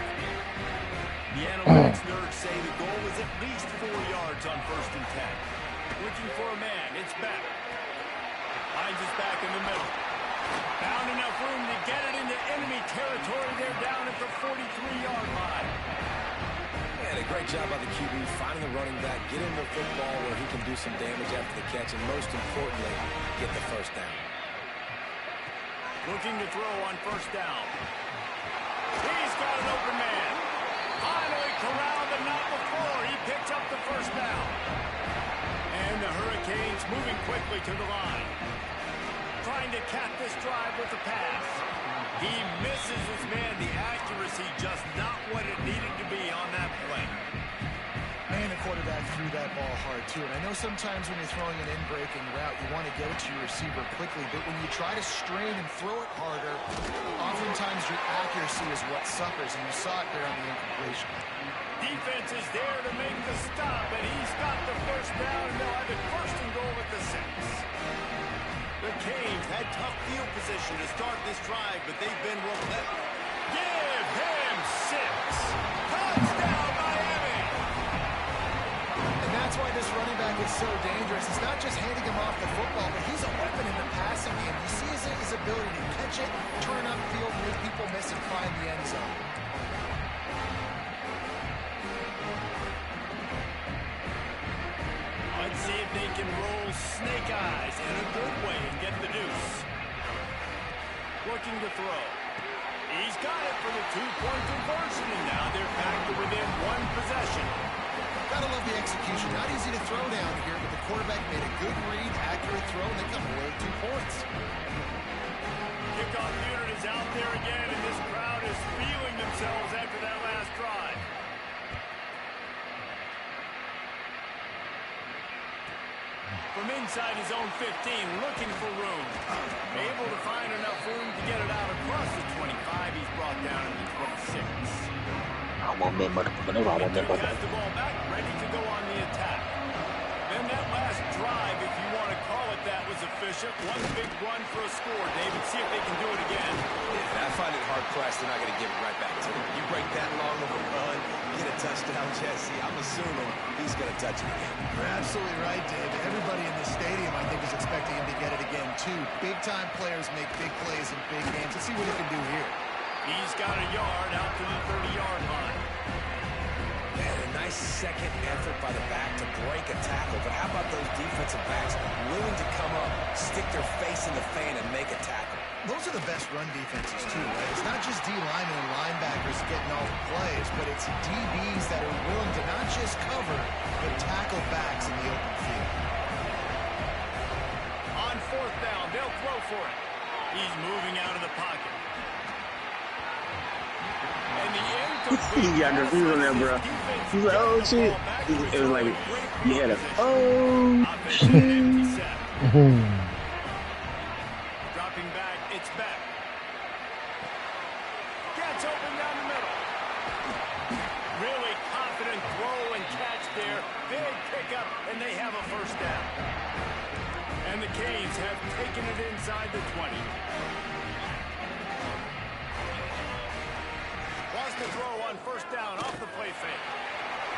The analytics nerds say the goal is at least 4 yards on 1st and 10. Looking for a man. It's Beck. Finds us back in the middle. Found enough room to get it into enemy territory. They're down at the 43-yard line. And a great job by the QB finding the running back, get him the football where he can do some damage after the catch, and most importantly, get the first down. Looking to throw on 1st down. He's got an open man. Finally corralled, but not before. He picks up the first down. And the Hurricanes moving quickly to the line. Trying to cap this drive with the pass. He misses his man. The accuracy just not what it needed to be on that play. Man, the quarterback threw that ball hard, too. And I know sometimes when you're throwing an in-breaking route, you want to get it to your receiver quickly. But when you try to strain and throw it harder, oftentimes your accuracy is what suffers. And you saw it there on the incompletion. Defense is there to make the stop, and he's got the first down, and they'll have it 1st and goal at the 6. The Canes had tough field position to start this drive, but they've been relentless. Give him 6. Touchdown, Miami! And that's why this running back is so dangerous. It's not just handing him off the football, but catch it, turn upfield, make people miss, and find the end zone. Let's see if they can roll snake eyes in a good way and get the deuce. Looking to throw. He's got it for the two-point conversion, and now they're back to within one possession. Gotta love the execution. Not easy to throw down here, but the quarterback made a good read, accurate throw, and they come away with 2 points. Kickoff unit is out there again, and this crowd is feeling themselves after that last drive. From inside his own 15, looking for room. Able to find enough room to get it out across the 25. He's brought down in the 26. I want that motherfucker. I want that Has motherfucker. the ball back, ready to go on the attack. Then that last drive, if you want to call it that, was efficient. One big run for a score. David, see if they can do it again. Yeah, I find it hard-pressed they're not going to give it right back to him. You break that long of a run, get a touchdown, Jesse. I'm assuming he's going to touch it again. You're absolutely right, David. Everybody in the stadium, I think, is expecting him to get it again, too. Big-time players make big plays in big games. Let's see what he can do here. He's got a yard out to the 30-yard line. Man, a nice second effort by the back to break a tackle. But how about those defensive backs willing to come up, stick their face in the fan, and make a tackle? Those are the best run defenses, too, right? It's not just D linemen and linebackers getting all the plays, but it's DBs that are willing to not just cover, but tackle backs in the open field. On 4th down, they'll throw for it. He's moving out of the pocket. And the incomplete He got confused on that, bro. He's like, oh, shit. It was like, you had a, oh, shit. Dropping back, it's back. Gets open down the middle. Really confident throw and catch there. Big pickup, and they have a first down. And the Canes have taken it inside the 20. Wants to throw on 1st down off the play fake.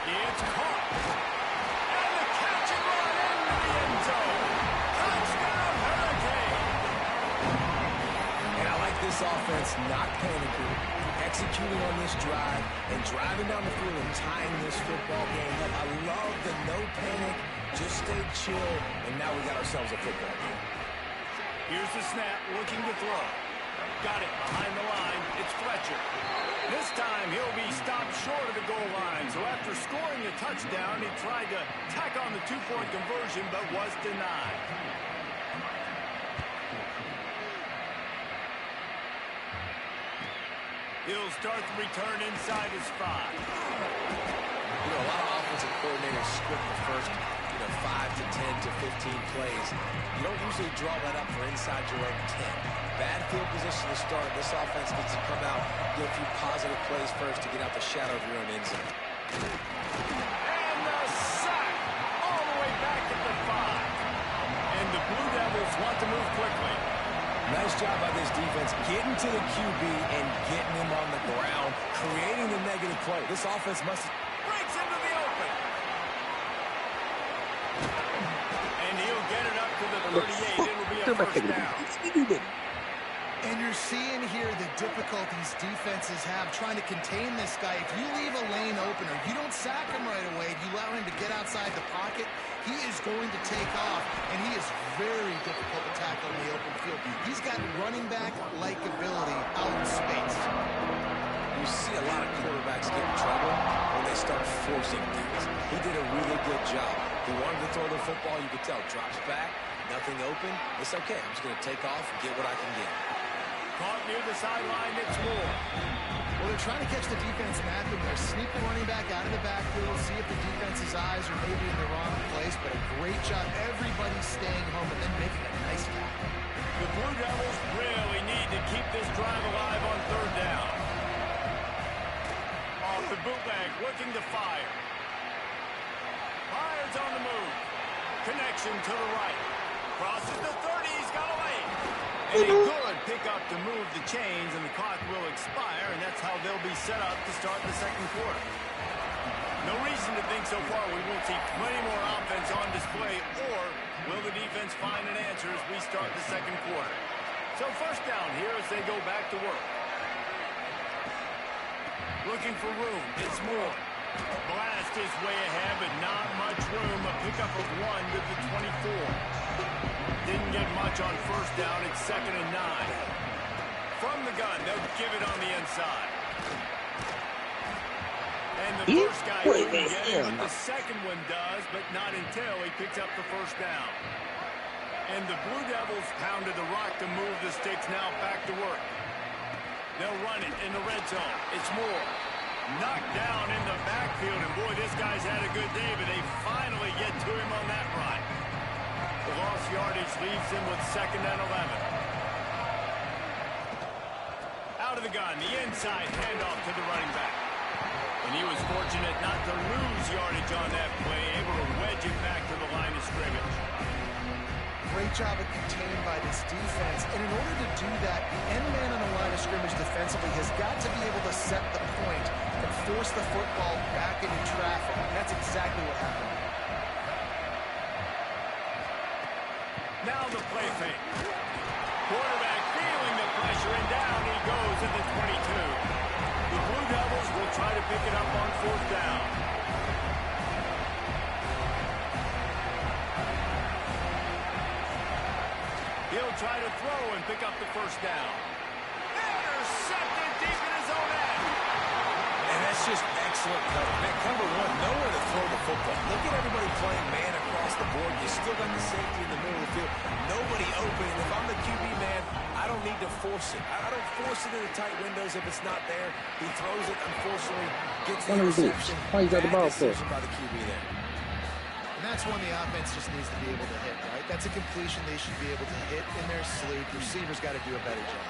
It's caught. And the catch and run into the end zone. Touchdown, Hurricane. And I like this offense not panicking, executing on this drive, and driving down the field and tying this football game up. I love the no panic, just stay chill, and now we got ourselves a football game. Here's the snap, looking to throw. Got it behind the line. It's Fletcher. This time he'll be stopped short of the goal line. So after scoring the touchdown, he tried to tack on the 2-point conversion, but was denied. He'll start the return inside his 5. You know, a lot of offensive coordinators script the first, 5 to 10 to 15 plays. You don't usually draw that up for inside your own 10. Bad field position to start. This offense gets to come out, get a few positive plays first to get out the shadow of your own end zone. And the sack all the way back at the 5. And the Blue Devils want to move quickly. Nice job by this defense getting to the QB and getting him on the ground, creating the negative play. This offense must Breaks into the open. And he'll get it up to the 38. It'll be a first down. And you're seeing here the difficulties defenses have trying to contain this guy. If you leave a lane open or you don't sack him right away, you allow him to get outside the pocket, he is going to take off, and he is very difficult to tackle in the open field. He's got running back-like ability out in space. You see a lot of quarterbacks get in trouble when they start forcing things. He did a really good job. He wanted to throw the football, you could tell. Drops back, nothing open. It's okay. I'm just going to take off and get what I can get. Caught near the sideline, it's Moore. Well, they're trying to catch the defense napping. They're sneaking running back out of the backfield, see if the defense's eyes are maybe in the wrong place, but a great job. Everybody's staying home and then making a nice tackle. The Blue Devils really need to keep this drive alive on 3rd down. Off the bootleg, looking to fire. Fires on the move. Connection to the right. Crosses the 30, he's got a lane. And a good pickup to move the chains, and the clock will expire, and that's how they'll be set up to start the 2nd quarter. No reason to think so far we won't see plenty more offense on display, or will the defense find an answer as we start the 2nd quarter? So first down here as they go back to work. Looking for room. It's Moore. Blast his way ahead, but not much room. A pickup of 1 to the 24. Didn't get much on first down. It's 2nd and 9. From the gun, they'll give it on the inside. And the first guy wouldn't get it, but the second one does, but not until he picks up the first down. And the Blue Devils pounded the rock to move the sticks now back to work. They'll run it in the red zone. It's Moore. Knocked down in the backfield, and boy, this guy's had a good day, but they finally get to him on that run. The lost yardage leaves him with 2nd and 11. Out of the gun, the inside handoff to the running back. And he was fortunate not to lose yardage on that play, able to wedge it back to the line of scrimmage. Great job of contained by this defense. And in order to do that, the end man on the line of scrimmage defensively has got to be able to set the point and force the football back into traffic. And that's exactly what happened. Now the play fake. Quarterback feeling the pressure, and down he goes at the 22. The Blue Devils will try to pick it up on 4th down. He'll try to throw and pick up the first down. Intercepted deep in his own end. And that's just excellent cover. Man, cover 1, nowhere to throw the football. Look at everybody playing man across the board. You still got the safety in the middle of the field. Nobody open. And if I'm the QB man, I don't need to force it. I don't force it into tight windows if it's not there. He throws it, unfortunately, gets the interception. Why you got the ball for? By the QB there. And that's one the offense just needs to be able to hit, right? That's a completion they should be able to hit in their sleep. Receivers got to do a better job.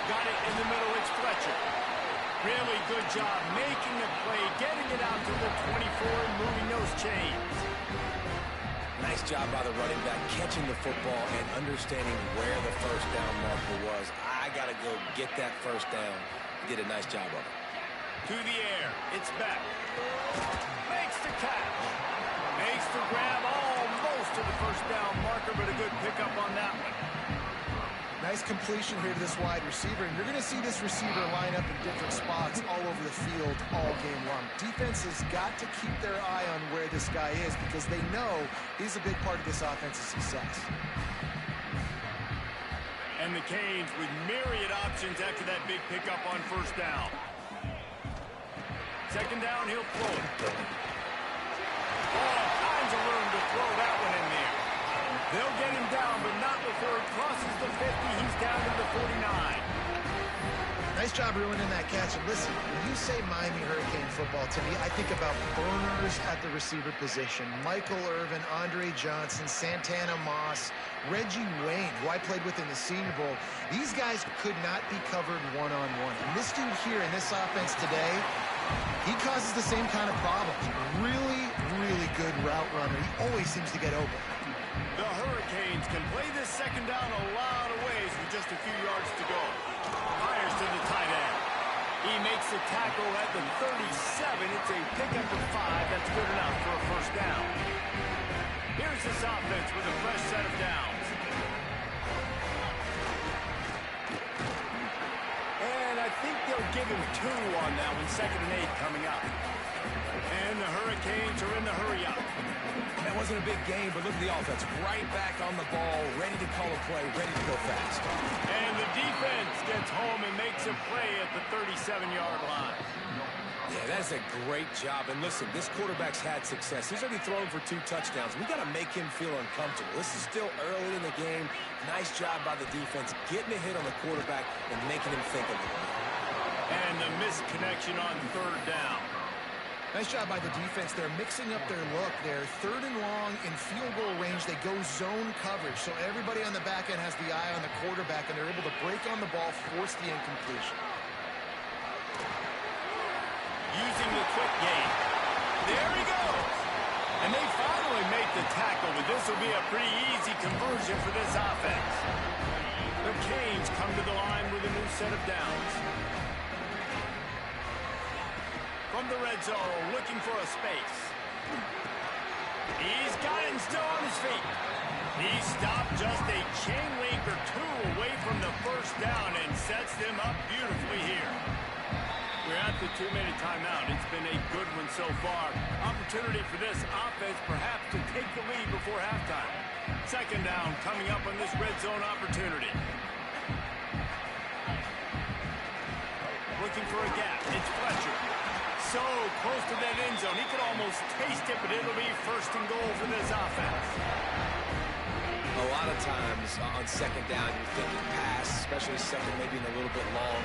Got it in the middle. It's Fletcher. Really good job making a play, getting it out to the 24 and moving those chains. Nice job by the running back, catching the football and understanding where the first down marker was. I got to go get that first down. He did a nice job of it. To the air. It's back. Makes the catch. Makes the grab almost to the first down marker, but a good pickup on that one. Nice completion here to this wide receiver. And you're going to see this receiver line up in different spots all over the field all game long. Defense has got to keep their eye on where this guy is because they know he's a big part of this offense's success. And the Canes with myriad options after that big pickup on first down. 2nd down, he'll throw it. All kinds of room to throw that one in there. They'll get him down, but not before he crosses the 50. He's down to the 49. Nice job ruining that catch. And listen, when you say Miami Hurricane football to me, I think about burners at the receiver position. Michael Irvin, Andre Johnson, Santana Moss, Reggie Wayne, who I played with in the Senior Bowl. These guys could not be covered one-on-one. And this dude here in this offense today, he causes the same kind of problems. Really, really good route runner. He always seems to get open. The Hurricanes can play this 2nd down a lot of ways with just a few yards to go. Fires to the tight end. He makes the tackle at the 37. It's a pickup of 5. That's good enough for a first down. Here's this offense with a fresh set of downs. And I think they'll give him 2 on that one. 2nd and 8 coming up. And the Hurricanes are in the hurry-up. That wasn't a big game, but look at the offense. Right back on the ball, ready to call a play, ready to go fast. And the defense gets home and makes a play at the 37-yard line. Yeah, that's a great job. And listen, this quarterback's had success. He's already thrown for 2 touchdowns. We got to make him feel uncomfortable. This is still early in the game. Nice job by the defense, getting a hit on the quarterback and making him think a little bit. And the missed connection on 3rd down. Nice job by the defense. They're mixing up their look. They're 3rd and long in field goal range. They go zone coverage. So everybody on the back end has the eye on the quarterback, and they're able to break on the ball, force the incompletion. Using the quick game. There he goes. And they finally make the tackle, but this will be a pretty easy conversion for this offense. The Canes come to the line with a new set of downs. From the red zone, looking for a space. He's got him still on his feet. He stopped just a chain link or two away from the first down and sets them up beautifully here. We're at the 2-minute timeout. It's been a good one so far. Opportunity for this offense perhaps to take the lead before halftime. Second down coming up on this red zone opportunity. Looking for a gap. It's Fletcher. So close to that end zone. He could almost taste it, but it'll be first and goal for this offense. A lot of times on second down, you're thinking pass, especially second, maybe a little bit long.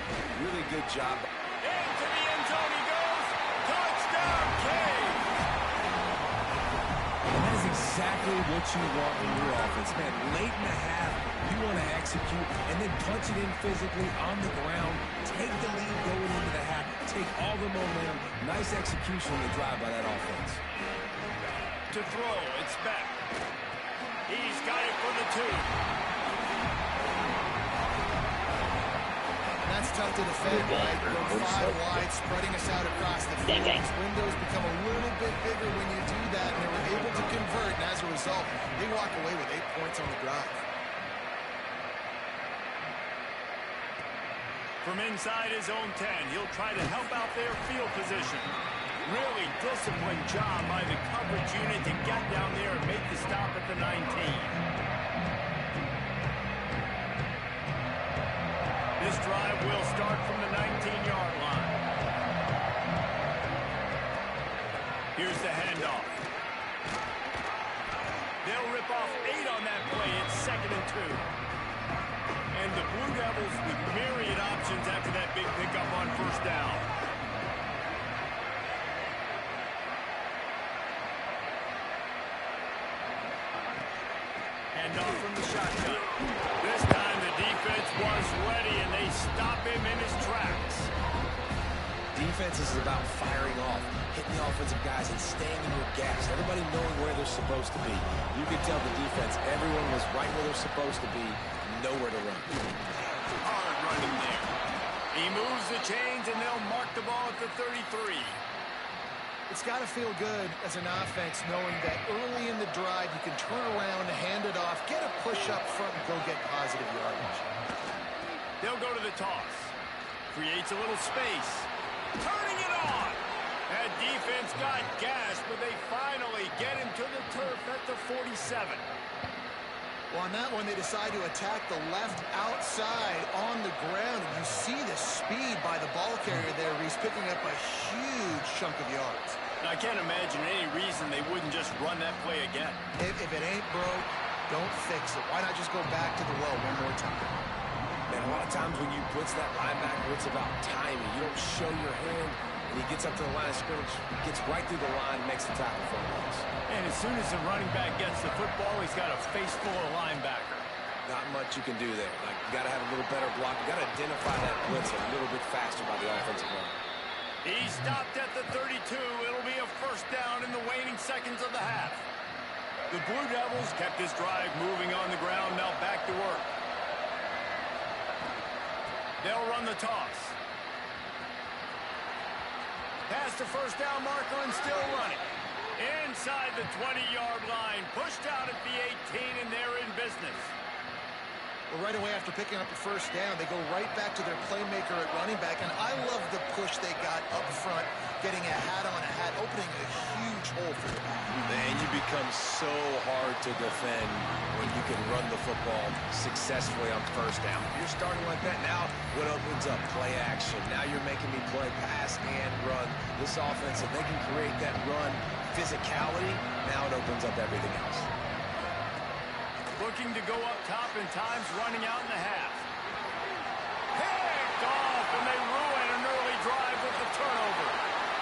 Really good job. Into the end zone he goes. Touchdown, Cade. That is exactly what you want in your offense, man. Late in the half, you want to execute and then punch it in physically on the ground. Take the lead going into the half. Take all the momentum. Nice execution on the drive by that offense. To throw, it's back. He's got it for the 2. That's tough to defend, right? Go 5 wide, spreading us out across the field. These windows become a little bit bigger when you do that, and they were able to convert, and as a result, they walk away with 8 points on the drive. From inside his own 10, he'll try to help out their field position. Really disciplined job by the coverage unit to get down there and make the stop at the 19. This drive will start from the 19-yard line. Here's the handoff. They'll rip off 8 on that play. It's 2nd and 2. And the Blue Devils with myriad options after that big pickup on first down. Handoff from the shotgun. This time the defense was ready, and they stop him in his tracks. Defense is about firing off, hitting the offensive guys, and staying in your gaps. Everybody knowing where they're supposed to be. You could tell the defense, everyone was right where they're supposed to be, nowhere to run. Hard running there. He moves the chains, and they'll mark the ball at the 33. It's got to feel good as an offense knowing that early in the drive you can turn around, hand it off, get a push up front, and go get positive yardage. They'll go to the toss. Creates a little space. Turning it on. That defense got gas, but they finally get him to the turf at the 47. Well, on that one, they decide to attack the left outside on the ground. And you see the speed by the ball carrier there. He's picking up a huge chunk of yards. Now, I can't imagine any reason they wouldn't just run that play again. If it ain't broke, don't fix it. Why not just go back to the well one more time? Man, a lot of times when you blitz that linebacker, it's about timing. You don't show your hand, and he gets up to the line of scrimmage, gets right through the line, makes the tackle for a loss. And as soon as the running back gets the football, he's got a face full of linebacker. Not much you can do there. Like, you got to have a little better block. You got to identify that blitz a little bit faster by the offensive line. He stopped at the 32. It'll be a first down in the waning seconds of the half. The Blue Devils kept this drive moving on the ground. Now back to work. They'll run the toss. Past the first down marker and still running. Inside the 20-yard line. Pushed out at the 18, and they're in business. Well, right away after picking up the first down, they go right back to their playmaker at running back. And I love the push they got up front, getting a hat on a hat, opening a huge hole for the back. Man, you become so hard to defend when you can run the football successfully on first down. If you're starting like that now, what opens up? Play action. Now you're making me play pass and run. This offense, if they can create that run physicality, now it opens up everything else. Looking to go up top, and time's running out in the half. Picked off, and they ruin an early drive with the turnover.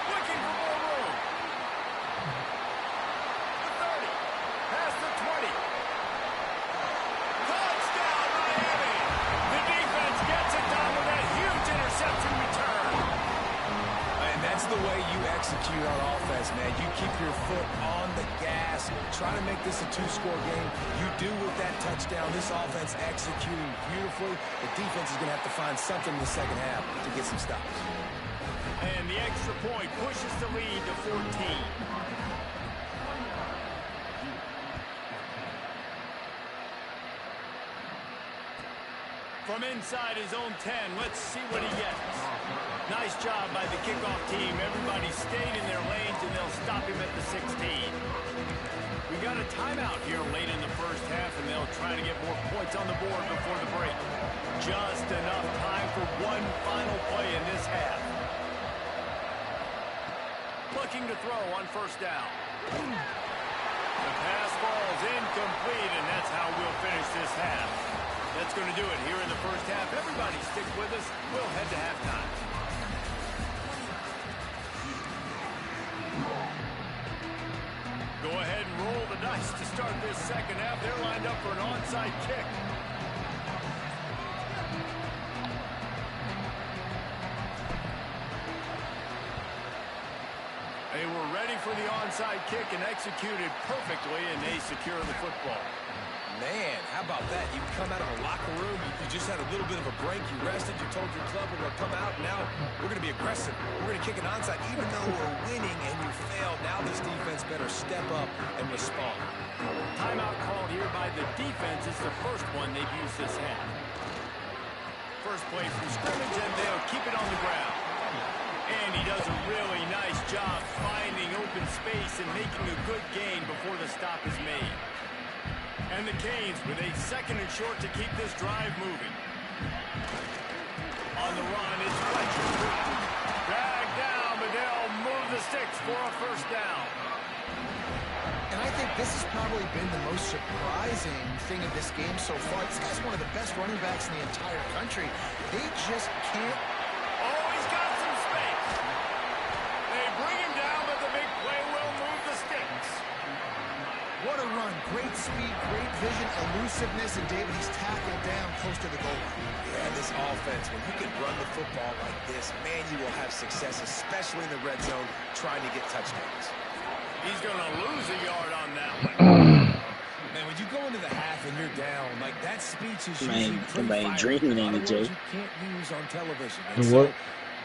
Looking for more room. The 30. Past the 20. Touchdown, Miami. The defense gets it done with that huge interception return. And that's the way you execute on offense, man. You keep your foot on the gas, try to make this a two-score game. You do with that touchdown. This offense executing beautifully. The defense is going to have to find something in the second half to get some stops. And the extra point pushes the lead to 14. From inside his own 10, let's see what he gets. Nice job by the kickoff team. Everybody stayed in their lanes, and they'll stop him at the 16. We got a timeout here late in the first half, and they'll try to get more points on the board before the break. Just enough time for one final play in this half. Looking to throw on first down. The pass falls incomplete, and that's how we'll finish this half. That's going to do it here in the first half. Everybody stick with us. We'll head to halftime. Go ahead and roll the dice to start this second half. They're lined up for an onside kick. They were ready for the onside kick and executed perfectly, and they secure the football. Man, how about that? You come out of the locker room, you just had a little bit of a break, you rested, you told your club we're going to come out, and now we're going to be aggressive. We're going to kick an onside. Even though we're winning and you failed, now this defense better step up and respond. Timeout called here by the defense. It's the first one they've used this half. First play from scrimmage, and they'll keep it on the ground. And he does a really nice job finding open space and making a good gain before the stop is made. And the Canes with a second and short to keep this drive moving. On the run, it's Fletcher. Dragged down, but they'll move the sticks for a first down. And I think this has probably been the most surprising thing of this game so far. This guy's one of the best running backs in the entire country. They just can't. Oh, he's got some space. They bring him down, but the big play will move the sticks. What a run. Great speed, great vision, elusiveness, and David, he's tackled down close to the goal line. Yeah, this offense, when you can run the football like this, man, you will have success, especially in the red zone, trying to get touchdowns. He's going to lose a yard on that one. Man, when you go into the half and you're down, like that speech is Man, usually somebody dreaming in it, Jay. you can't use on television. What?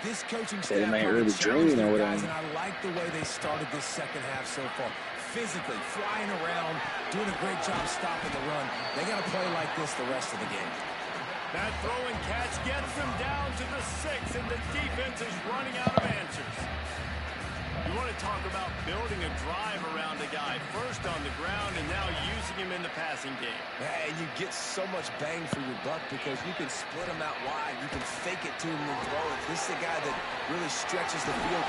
This coaching Said staff man probably early challenged dreaming their or guys, whatever. and I like the way they started this second half so far. Physically, flying around, doing a great job stopping the run. They got to play like this the rest of the game. That throw and catch gets them down to the 6, and the defense is running out of answers. You want to talk about building a drive around a guy, first on the ground and now using him in the passing game. And you get so much bang for your buck because you can split him out wide. You can fake it to him and throw it. This is a guy that really stretches the field.